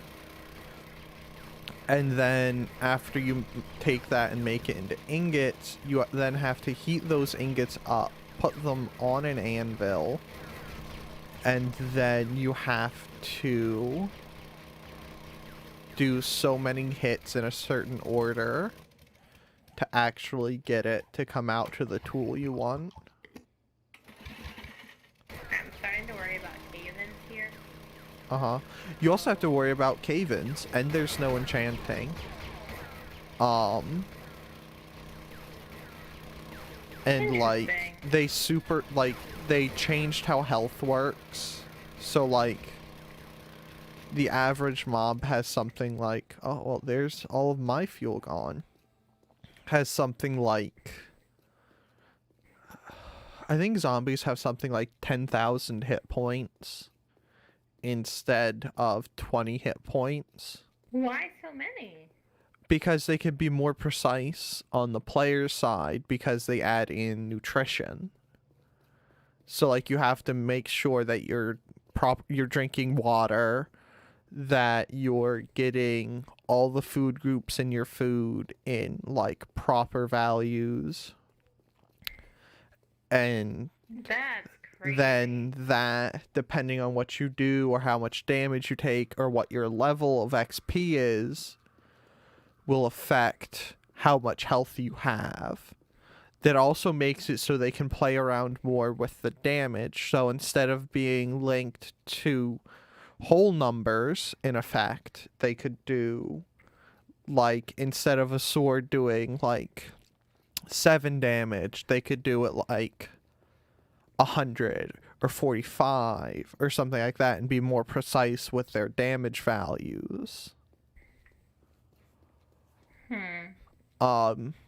And then after you take that and make it into ingots, you then have to heat those ingots up, put them on an anvil, and then you have to do so many hits in a certain order to actually get it to come out to the tool you want. I'm starting to worry about cave-ins here. Uh-huh. You also have to worry about cave-ins, and there's no enchanting. And like, they changed how health works. So like, the average mob has something like, oh, well, there's all of my fuel gone. Has something like, I think zombies have something like 10,000 hit points instead of 20 hit points. Why so many? Because they can be more precise on the player's side because they add in nutrition. So like you have to make sure that you're drinking water, that you're getting all the food groups in your food in like proper values. And That's crazy. then that, depending on what you do or how much damage you take or what your level of XP is, will affect how much health you have. That also makes it so they can play around more with the damage. So instead of being linked to whole numbers, in effect, they could do, like, instead of a sword doing like 7 damage, they could do it like 100 or 45 or something like that and be more precise with their damage values.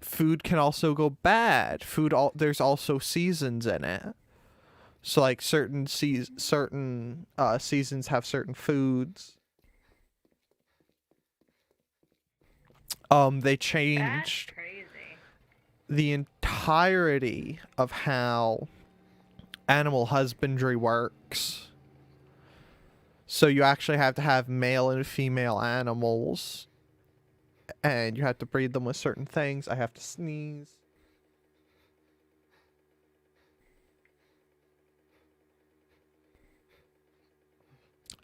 Food can also go bad. There's also seasons in it. So like certain seasons have certain foods. They changed That's crazy. the entirety of how animal husbandry works. So you actually have to have male and female animals, and you have to breed them with certain things. I have to sneeze.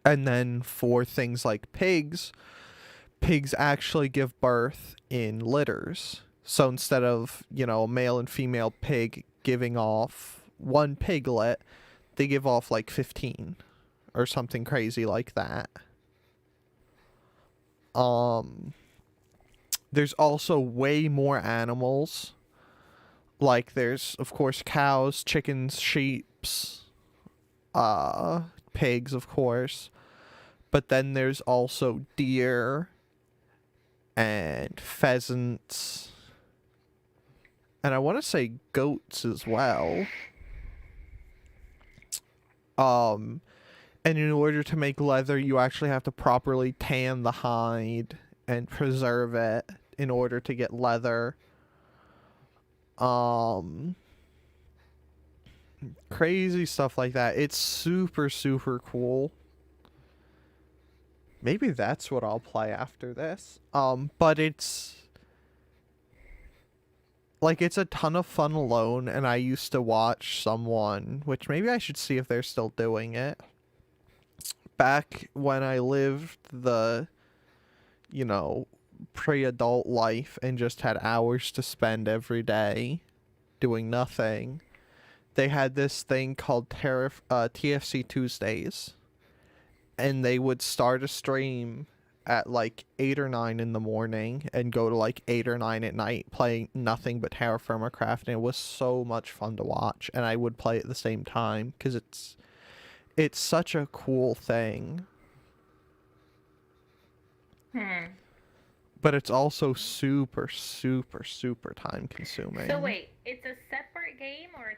And then for things like pigs actually give birth in litters. So instead of, a male and female pig giving off one piglet, they give off like 15 or something crazy like that. There's also way more animals. Like there's of course cows, chickens, sheeps, pigs of course. But then there's also deer and pheasants. And I want to say goats as well. And in order to make leather, you actually have to properly tan the hide and preserve it in order to get leather. Crazy stuff like that. It's super, super cool. Maybe that's what I'll play after this. But it's it's a ton of fun alone, and I used to watch someone, which maybe I should see if they're still doing it. Back when I lived the, pre-adult life and just had hours to spend every day doing nothing, they had this thing called TFC Tuesdays. And they would start a stream at 8 or 9 in the morning and go to 8 or 9 at night playing nothing but Terra Firma Craft, and it was so much fun to watch, and I would play at the same time because it's such a cool thing. But it's also super, super, super time consuming. So wait, it's a separate game or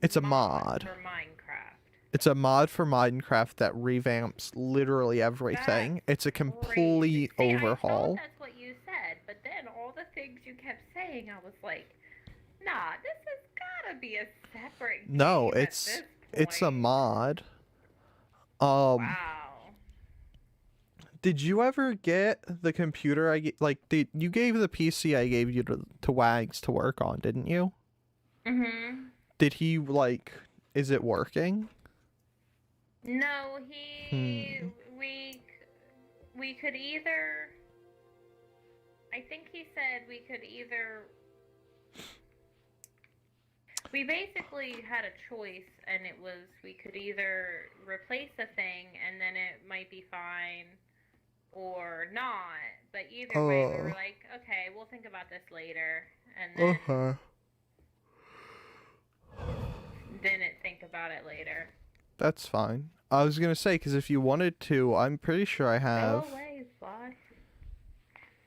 it's a mod for Minecraft? It's a mod for Minecraft that revamps literally everything. It's a complete overhaul. I thought that's what you said, but then all the things you kept saying, I was like, nah, this has gotta be a separate game. No, it's a mod. Wow. Did you ever get the computer you gave the PC I gave you to Wags to work on, didn't you? Mhm. Did he is it working? No, we could either, I think he said we could either, we basically had a choice, and it was we could either replace the thing and then it might be fine or not, but either way we were like, okay, we'll think about this later, and then didn't think about it later. That's fine. I was gonna say, because if you wanted to, I'm pretty sure I have. Go away, Flash.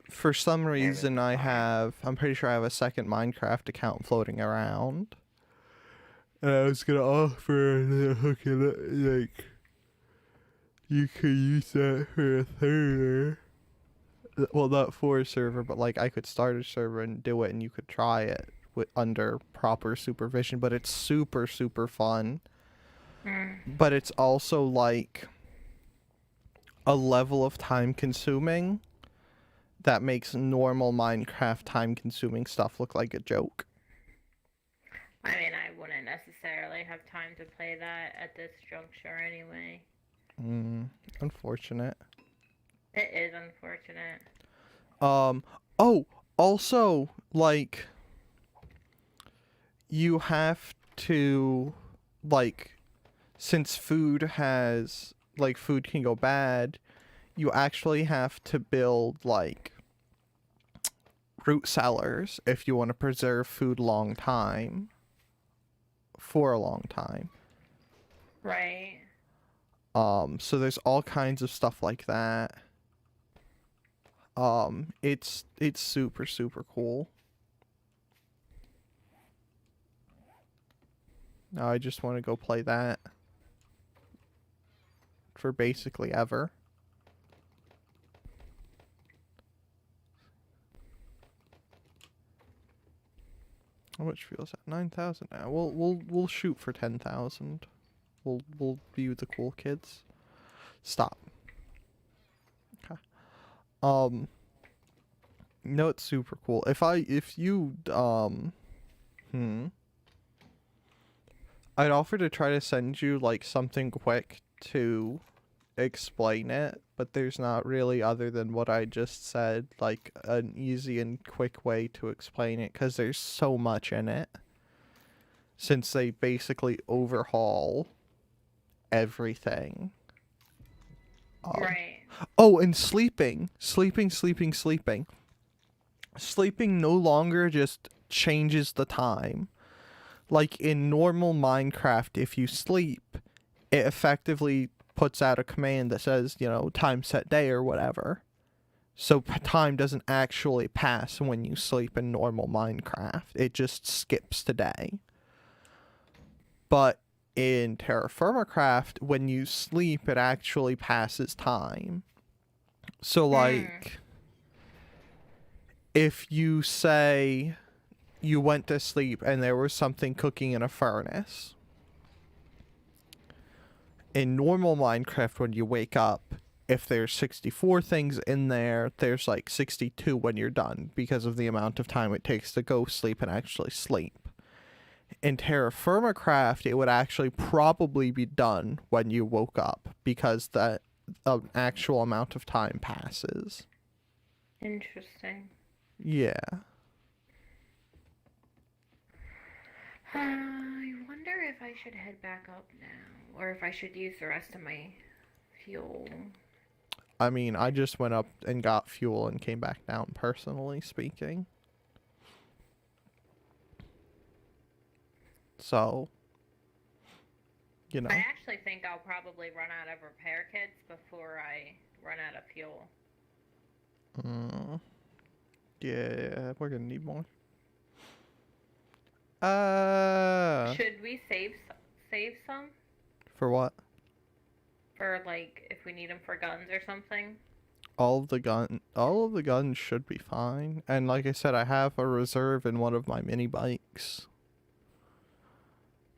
For some reason, I'm pretty sure I have a second Minecraft account floating around. And I was gonna offer to hook it up, you could use that for a server. Well, not for a server, but I could start a server and do it, and you could try it under proper supervision. But it's super, super fun. But it's also a level of time consuming that makes normal Minecraft time consuming stuff look like a joke. I mean, I wouldn't necessarily have time to play that at this juncture anyway. Unfortunate. It is unfortunate. Also, you have to, since food can go bad, you actually have to build, root cellars if you want to preserve food for a long time. Right. So there's all kinds of stuff like that. It's super, super cool. Now I just want to go play that for basically ever. How much fuel is that? 9,000 now. We'll shoot for 10,000. We'll be the cool kids. Stop. Okay. No, it's super cool. I'd offer to try to send you something quick to explain it, but there's not really, other than what I just said, like an easy and quick way to explain it, because there's so much in it. Since they basically overhaul everything. Right. Oh, and sleeping. Sleeping no longer just changes the time. Like in normal Minecraft, if you sleep, it effectively puts out a command that says, time set day or whatever. So time doesn't actually pass when you sleep in normal Minecraft. It just skips to day. But in Terra Firmacraft, when you sleep, it actually passes time. So, like, if you say you went to sleep and there was something cooking in a furnace, in normal Minecraft, when you wake up, if there's 64 things in there, there's like 62 when you're done because of the amount of time it takes to go sleep and actually sleep. In Terra Firmacraft, it would actually probably be done when you woke up because that actual amount of time passes. Interesting. Yeah. I wonder if I should head back up now, or if I should use the rest of my fuel. I mean, I just went up and got fuel and came back down, personally speaking. So, I actually think I'll probably run out of repair kits before I run out of fuel. Yeah, we're gonna need more. Should we save some? For what? For, like, if we need them for guns or something? All of the guns should be fine. And like I said, I have a reserve in one of my mini bikes.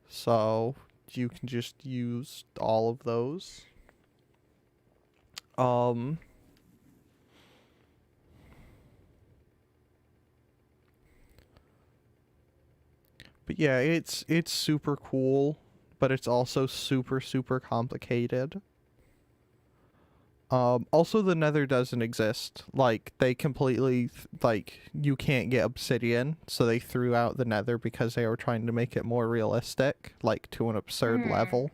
So, you can just use all of those. But yeah, it's super cool, but it's also super, super complicated. Also the Nether doesn't exist. Like, they completely, you can't get obsidian, so they threw out the Nether because they were trying to make it more realistic, like, to an absurd level.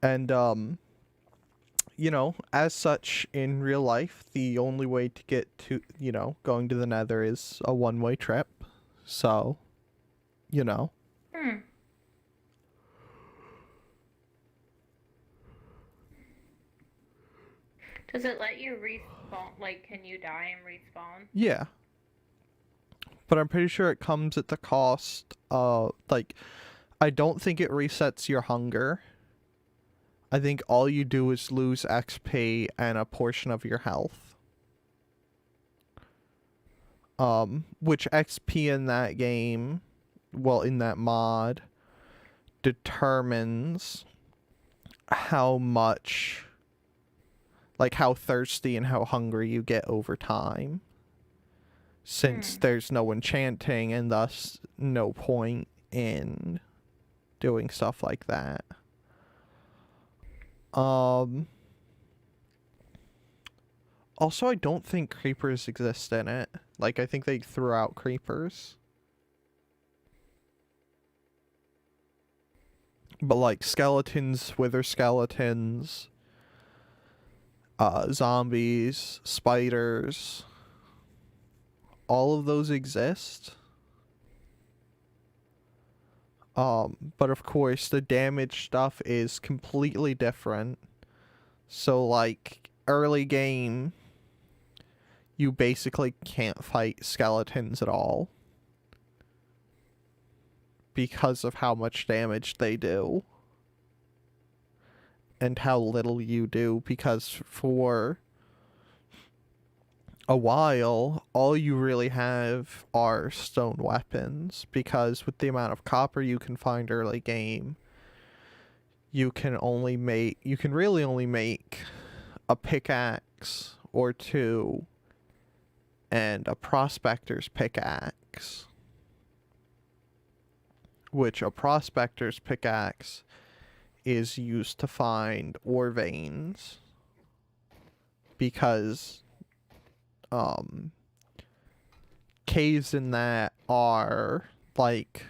And, as such, in real life, the only way to get to, going to the Nether is a one-way trip. So, Does it let you respawn? Like, can you die and respawn? Yeah. But I'm pretty sure it comes at the cost of, I don't think it resets your hunger. I think all you do is lose XP and a portion of your health. Which XP in that game, in that mod, determines how much, how thirsty and how hungry you get over time. Since there's no enchanting and thus no point in doing stuff like that. Also, I don't think creepers exist in it. I think they threw out creepers. But, skeletons, wither skeletons, zombies, spiders, all of those exist. But of course, the damage stuff is completely different. So, early game, you basically can't fight skeletons at all. Because of how much damage they do. And how little you do, because for a while, all you really have are stone weapons, because with the amount of copper you can find early game, you can really only make a pickaxe or two and a prospector's pickaxe, which a prospector's pickaxe is used to find ore veins. Because caves in that are like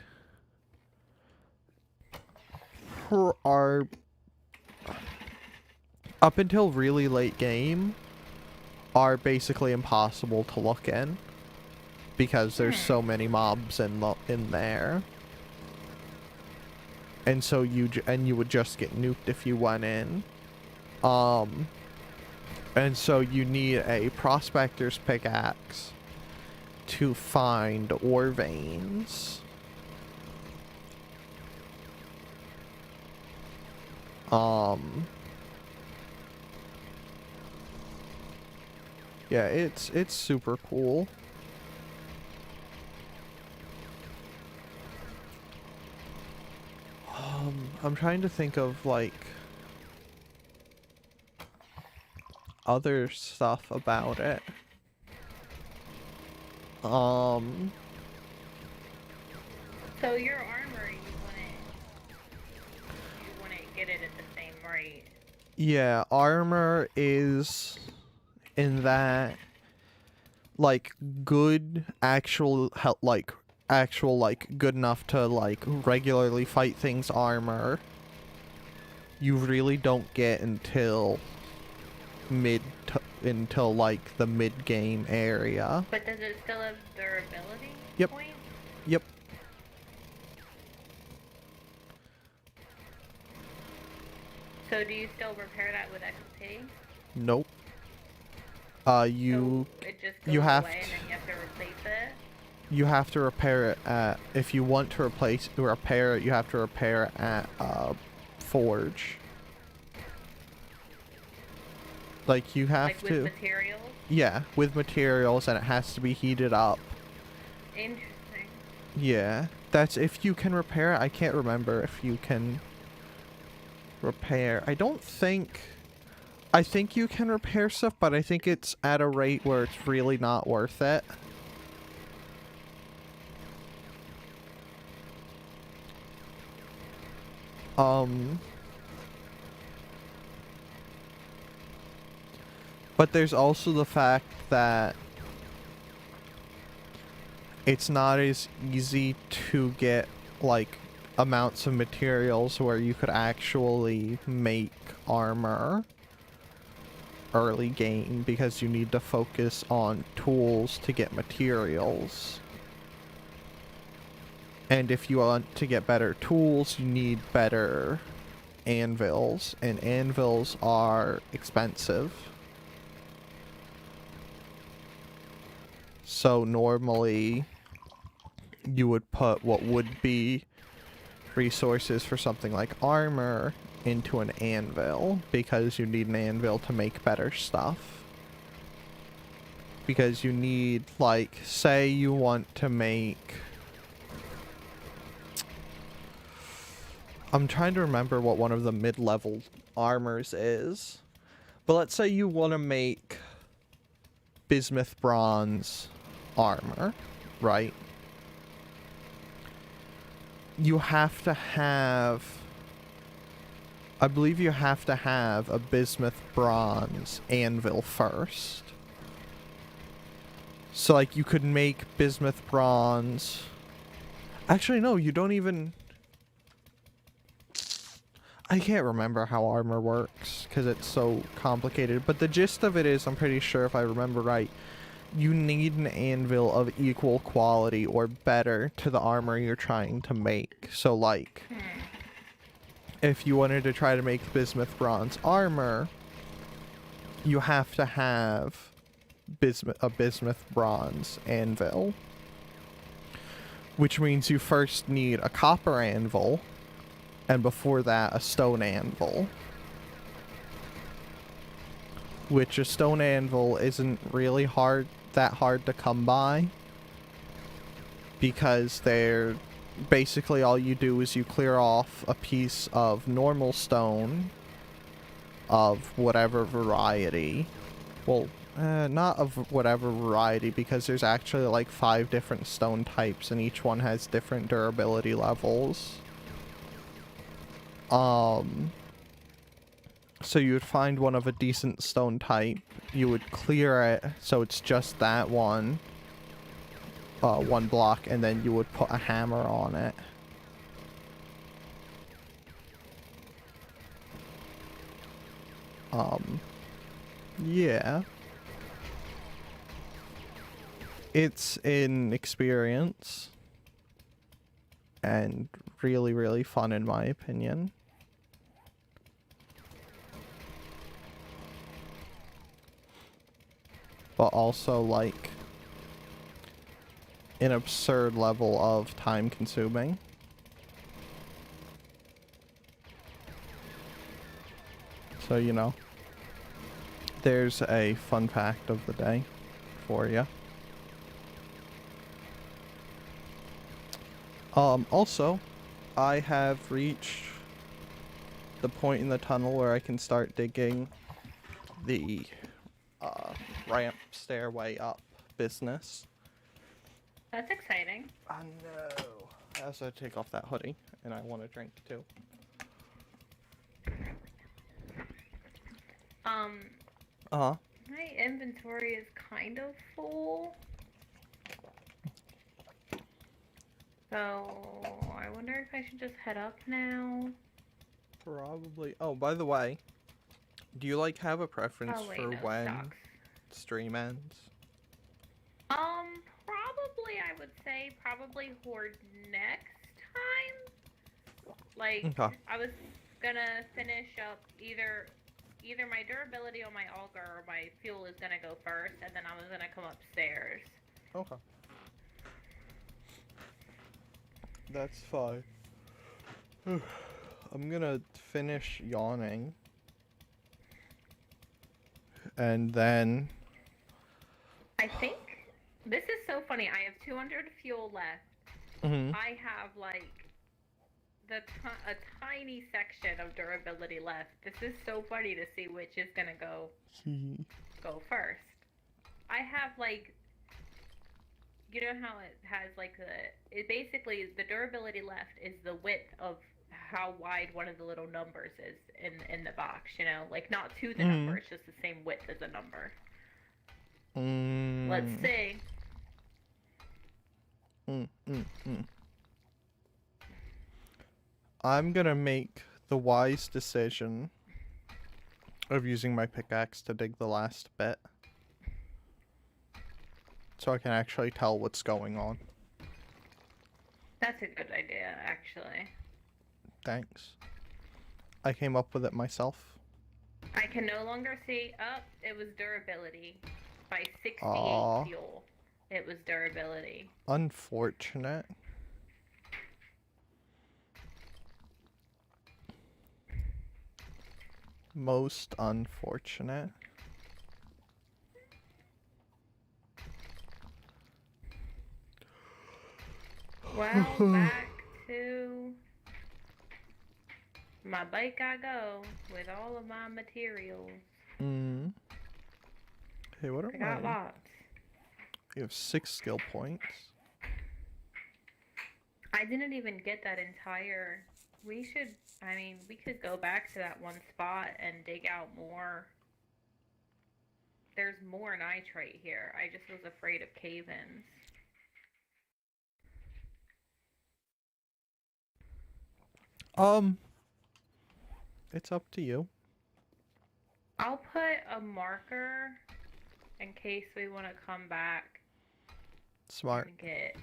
are up until really late game are basically impossible to look in because there's so many mobs in there. And so you would just get nuked if you went in. And so you need a prospector's pickaxe to find ore veins. Yeah, it's super cool. I'm trying to think of like other stuff about it. So your armor, you wouldn't get it at the same rate. Yeah, armor is in that like good actual good enough to like regularly fight things armor. You really don't get until like the mid game area. But does it still have durability? Yep. Point? Yep. So do you still repair that with XP? Nope. So it just goes you have away and then you have to replace it? You have to repair it at, if you want to repair it, you have to repair it at forge. Like you have like to. with materials? Yeah, with materials, and it has to be heated up. Interesting. Yeah, that's if you can repair it. I can't remember if you can repair. I think you can repair stuff, but I think it's at a rate where it's really not worth it. But there's also the fact that it's not as easy to get like amounts of materials where you could actually make armor early game because you need to focus on tools to get materials. And if you want to get better tools, you need better anvils, and anvils are expensive. So normally you would put what would be resources for something like armor into an anvil because you need an anvil to make better stuff. Because you need, like, say you want to make... I'm trying to remember what one of the mid-level armors is. But let's say you want to make bismuth bronze armor, right? You have to have... I believe you have to have a bismuth bronze anvil first. So, like, you could make bismuth bronze... Actually, no, you don't even... I can't remember how armor works, because it's so complicated. But the gist of it is, I'm pretty sure if I remember right, you need an anvil of equal quality or better to the armor you're trying to make. So, like, if you wanted to try to make bismuth bronze armor, you have to have a bismuth bronze anvil. Which means you first need a copper anvil, and before that, a stone anvil. Which a stone anvil isn't really that hard to come by. Because they're... Basically all you do is you clear off a piece of normal stone of whatever variety. Well, not of whatever variety, because there's actually like 5 different stone types and each one has different durability levels. So you would find one of a decent stone type. You would clear it so it's just that one block, and then you would put a hammer on it. Yeah. It's an experience. And really, really fun in my opinion. But also, like, an absurd level of time consuming. So, you know, there's a fun fact of the day for you. Also, I have reached the point in the tunnel where I can start digging the ramp stairway up business. That's exciting. I know. I also take off that hoodie, and I want a drink too. Uh-huh. My inventory is kind of full. So, I wonder if I should just head up now. Probably. Oh, by the way, do you, like, have a preference Oh, wait, for no, when stocks. stream ends? Probably I would say probably horde next time. Like, Okay. I was gonna finish up either my durability on my auger or my fuel is gonna go first, and then I was gonna come upstairs. Okay. That's fine. I'm gonna finish yawning. And then... I think this is so funny. I have 200 fuel left. Mm-hmm. I have like a tiny section of durability left. This is so funny to see which is gonna go first. I have like, you know how it has like basically the durability left is the width of how wide one of the little numbers is in the box, you know, like not to the number, it's just the same width as a number. Let's see. I'm gonna make the wise decision of using my pickaxe to dig the last bit, so I can actually tell what's going on. That's a good idea, actually. Thanks. I came up with it myself. I can no longer see. Oh, it was durability. By 68 Aww. fuel. It was durability. Unfortunate. Most unfortunate. Well, back to my bike I go with all of my materials. Hey, what are I got mine? lots. You have 6 skill points. I didn't even get that entire... we could go back to that one spot and dig out more. There's more nitrate here. I just was afraid of cave-ins. It's up to you. I'll put a marker in case we want to come back. Smart. And get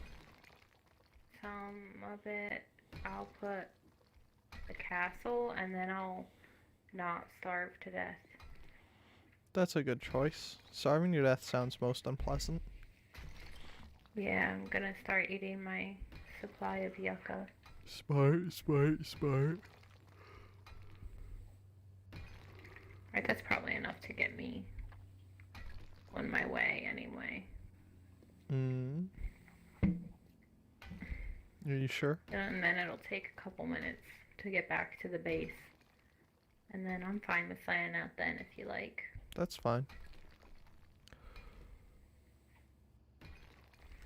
some of it. I'll put the castle, and then I'll not starve to death. That's a good choice. Starving to death sounds most unpleasant. Yeah, I'm gonna start eating my supply of yucca. Smart. Right, that's probably enough to get me on my way anyway. Are you sure? And then it'll take a couple minutes to get back to the base. And then I'm fine with signing out then if you like. That's fine.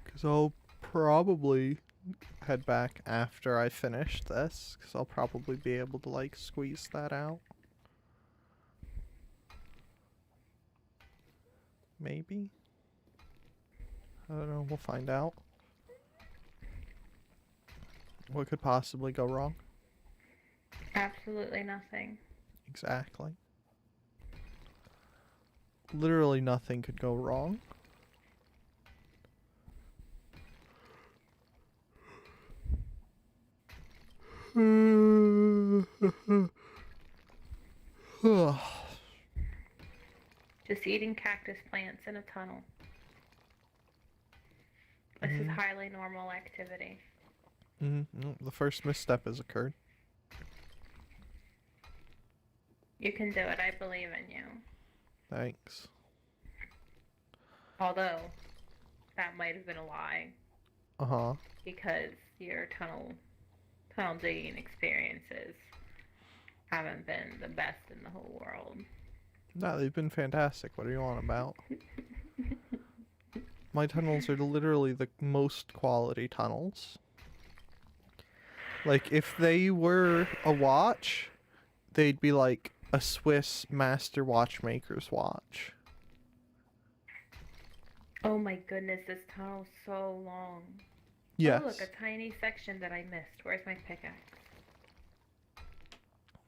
Because I'll probably head back after I finish this, because I'll probably be able to, like, squeeze that out. Maybe? I don't know, we'll find out. What could possibly go wrong? Absolutely nothing. Exactly. Literally nothing could go wrong. Just eating cactus plants in a tunnel. This is highly normal activity. The first misstep has occurred. You can do it. I believe in you. Thanks. Although, that might have been a lie. Uh-huh. Because your tunnel digging experiences haven't been the best in the whole world. No, they've been fantastic. What are you on about? My tunnels are literally the most quality tunnels. Like, if they were a watch, they'd be like a Swiss master watchmaker's watch. Oh my goodness, this tunnel's so long. Yes. Oh, look, a tiny section that I missed. Where's my pickaxe?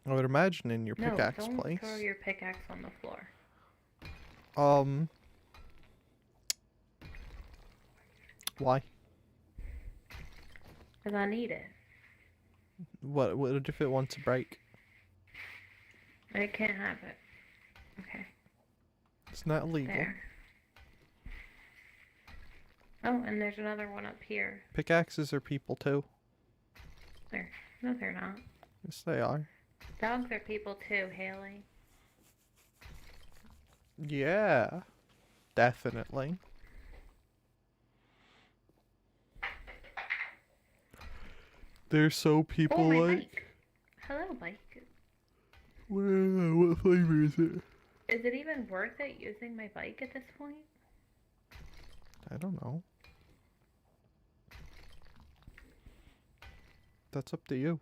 I would imagine in your pickaxe don't place. throw your pickaxe on the floor. Why? Because I need it. What if it wants to break? I can't have it. Okay. It's not legal. There. Oh, and there's another one up here. Pickaxes are people too. There. No, they're not. Yes, they are. Dogs are people too, Haley. Yeah. Definitely. They're so people my like. bike. Hello, bike. What flavor is it? Is it even worth it using my bike at this point? I don't know. That's up to you.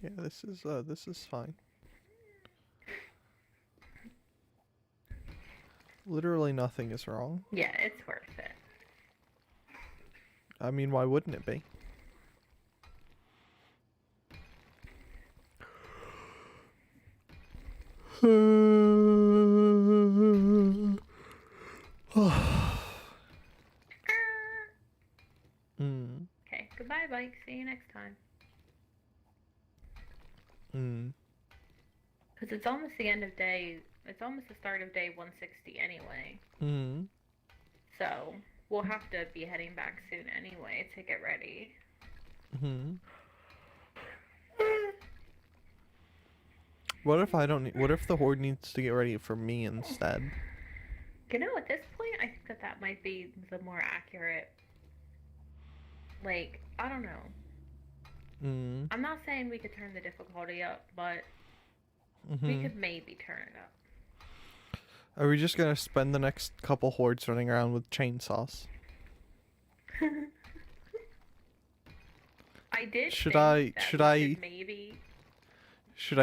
Yeah, this is fine. Literally nothing is wrong. Yeah, it's worth it. I mean, why wouldn't it be? Okay, goodbye, bike. See you next time. Because it's almost the end of day. It's almost the start of day 160 anyway. So we'll have to be heading back soon anyway to get ready. What if I don't? What if the horde needs to get ready for me instead? You know, at this point, I think that might be the more accurate. Like, I don't know. I'm not saying we could turn the difficulty up, but we could maybe turn it up. Are we just gonna spend the next couple hordes running around with chainsaws? I did. Should I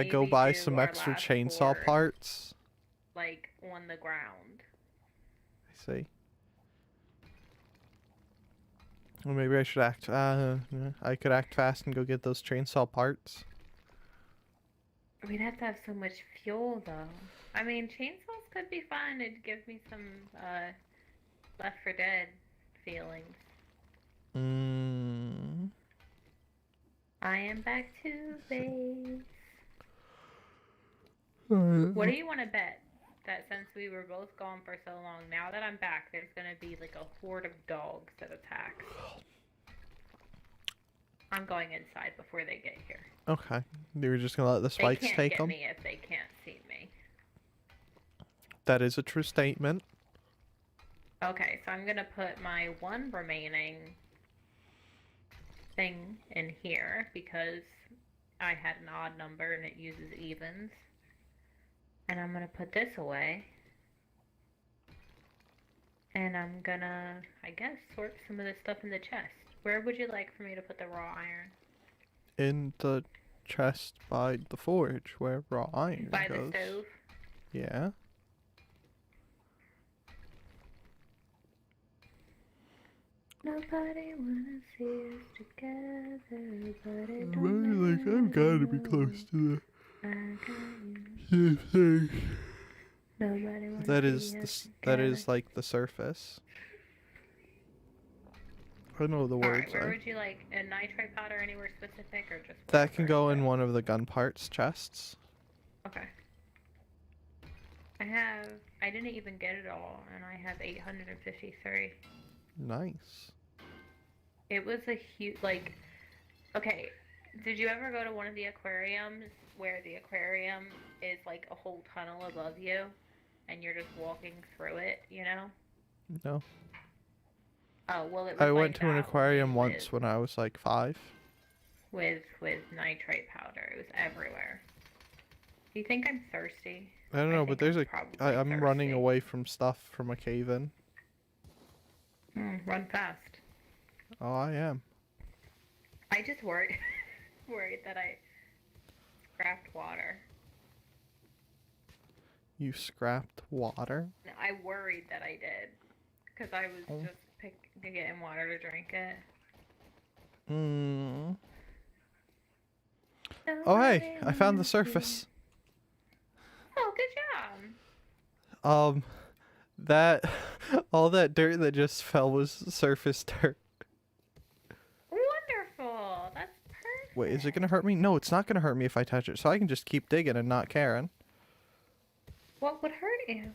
go buy do some our extra last chainsaw horde, parts? like on the ground. I see. Well, maybe I should act. I could act fast and go get those chainsaw parts. We'd have to have so much fuel, though. I mean, chainsaws could be fun. It'd give me some Left 4 Dead feelings. I am back to base. What do you want to bet? That since we were both gone for so long, now that I'm back, there's gonna be like a horde of dogs that attack. I'm going inside before they get here. Okay. You were just gonna let the spikes take them? They can't get me if they can't see me. That is a true statement. Okay, so I'm gonna put my one remaining thing in here because I had an odd number and it uses evens. And I'm gonna put this away. And I'm gonna, I guess, sort some of this stuff in the chest. Where would you like for me to put the raw iron? In the chest by the forge where raw iron By goes. the stove? Yeah. Nobody wanna see us together, but it Like, I've gotta be close to I got the you. thing. Nobody wanna That is see us that together. is like the surface. I know the words. Alright, where would you like a nitrate powder anywhere specific or just That can wherever? go in one of the gun parts chests. Okay. I didn't even get it all, and I have 853. Nice. It was a huge, like, okay, did you ever go to one of the aquariums where the aquarium is like a whole tunnel above you, and you're just walking through it, you know? No. Oh, well, it was I like went to an that aquarium with, once when I was like 5. with nitrate powder. It was everywhere. Do you think I'm thirsty? I don't know, think but there's I'm a. probably I'm running thirsty. away from stuff from a cave in. Run fast. Oh, I am. I just worried that I scrapped water. You scrapped water? No, I worried that I did, because I was Oh. just getting water to drink it. Hmm. Oh, hey, I found the surface. Oh, good job. That all that dirt that just fell was surface dirt. Wonderful. That's perfect. Wait, is it gonna hurt me? No, it's not gonna hurt me if I touch it, so I can just keep digging and not caring. What would hurt you?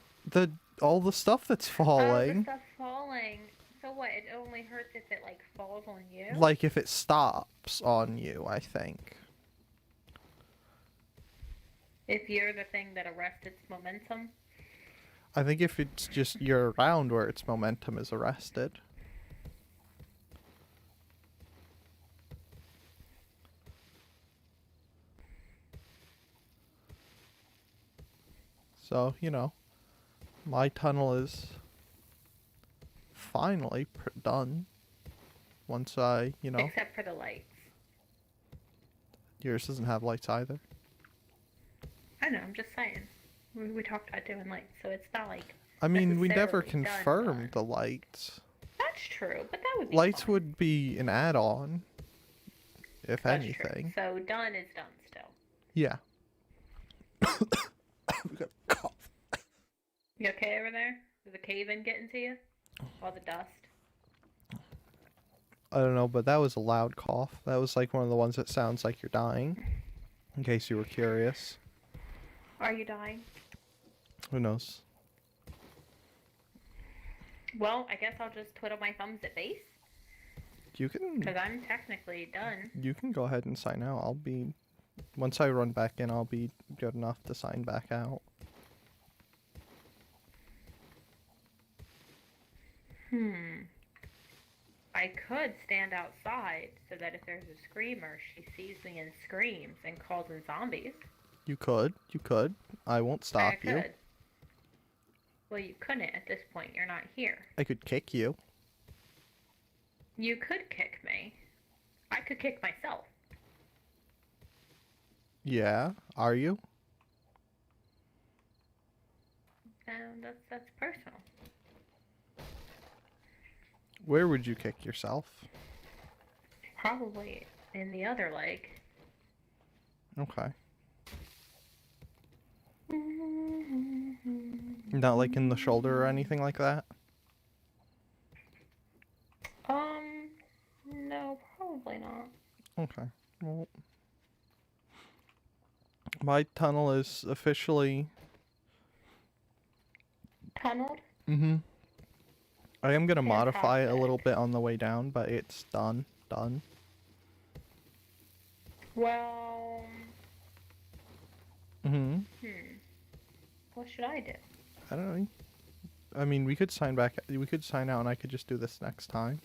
All the stuff that's Oh, the falling. stuff falling. So what? It only hurts if it like falls on you? Like if it stops on you, I think. If you're the thing that arrests its momentum? I think if it's just you're around where its momentum is arrested. So, you know, my tunnel is finally done. Once I, you know, Except for the lights. yours doesn't have lights either. I know, I'm just saying. We talked about doing lights, so it's not like... I mean, we never necessarily confirmed done. the lights. That's true, but that would be Lights fun. would be an add-on, if That's anything. True. So done is done still. Yeah. We got a cough. You okay over there? Is the cave-in getting to you? All the dust? I don't know, but that was a loud cough. That was like one of the ones that sounds like you're dying. In case you were curious. Are you dying? Who knows? Well, I guess I'll just twiddle my thumbs at base. You can Because I'm technically done. go ahead and sign out. Once I run back in, I'll be good enough to sign back out. I could stand outside so that if there's a screamer, she sees me and screams and calls in zombies. You could. I won't stop I you. could. Well, you couldn't at this point. You're not here. I could kick you. You could kick me. I could kick myself. Yeah, are you? And that's personal. Where would you kick yourself? Probably in the other leg. Okay. Not like in the shoulder or anything like that? No, probably not. Okay. Well, my tunnel is officially... Tunneled? Mm-hmm. I am going to modify it a little Fantastic. bit on the way down, but it's done. Done. Well, Mm-hmm. what should I do? I don't know. I mean, we could sign back. We could sign out, and I could just do this next time.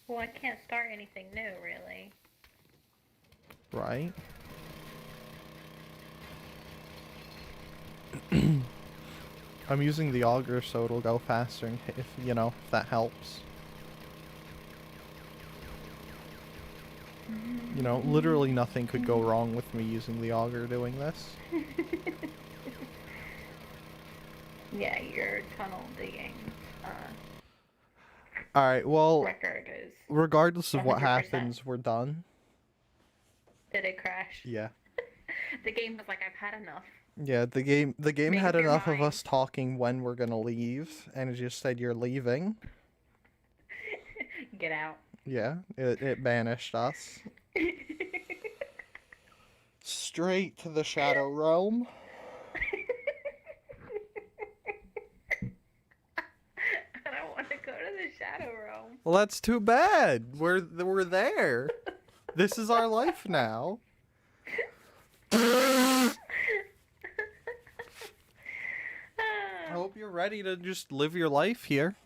Well, I can't start anything new, really. Right? I'm using the auger so it'll go faster if, if that helps. Literally nothing could go wrong with me using the auger doing this. Yeah, your tunnel digging Alright, well, record is regardless of what 100%. happens, we're done. Did it crash? Yeah. The game was like, I've had enough. Yeah, the game Make had up your enough of mind. us talking when we're gonna leave, and it just said you're leaving. Get out. Yeah, it banished us. Straight to the Shadow Realm. I don't want to go to the Shadow Realm. Well, that's too bad. We're there. This is our life now. I hope you're ready to just live your life here.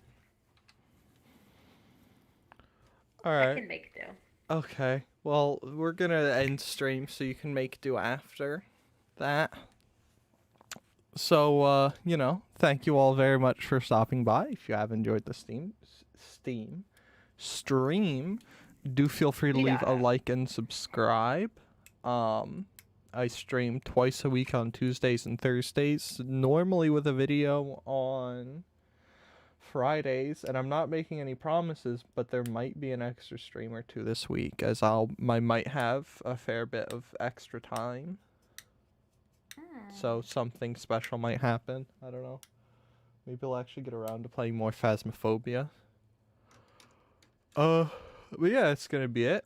All right. I can make do. Okay. Well, we're gonna end stream so you can make do after that. So, thank you all very much for stopping by. If you have enjoyed the stream, do feel free to leave a like and subscribe. I stream twice a week on Tuesdays and Thursdays, normally with a video on Fridays, and I'm not making any promises, but there might be an extra stream or two this week, as I might have a fair bit of extra time. So something special might happen. I don't know. Maybe I'll actually get around to playing more Phasmophobia. But yeah, it's gonna be it.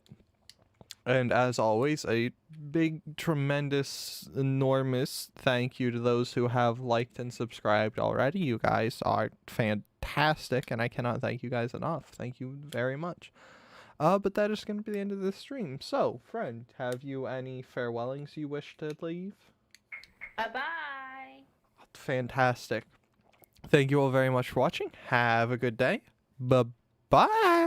And as always, a big, tremendous, enormous thank you to those who have liked and subscribed already. You guys are fantastic, and I cannot thank you guys enough. Thank you very much. But that is going to be the end of this stream. So, friend, have you any farewellings you wish to leave? Bye-bye. Fantastic. Thank you all very much for watching. Have a good day. Bye-bye.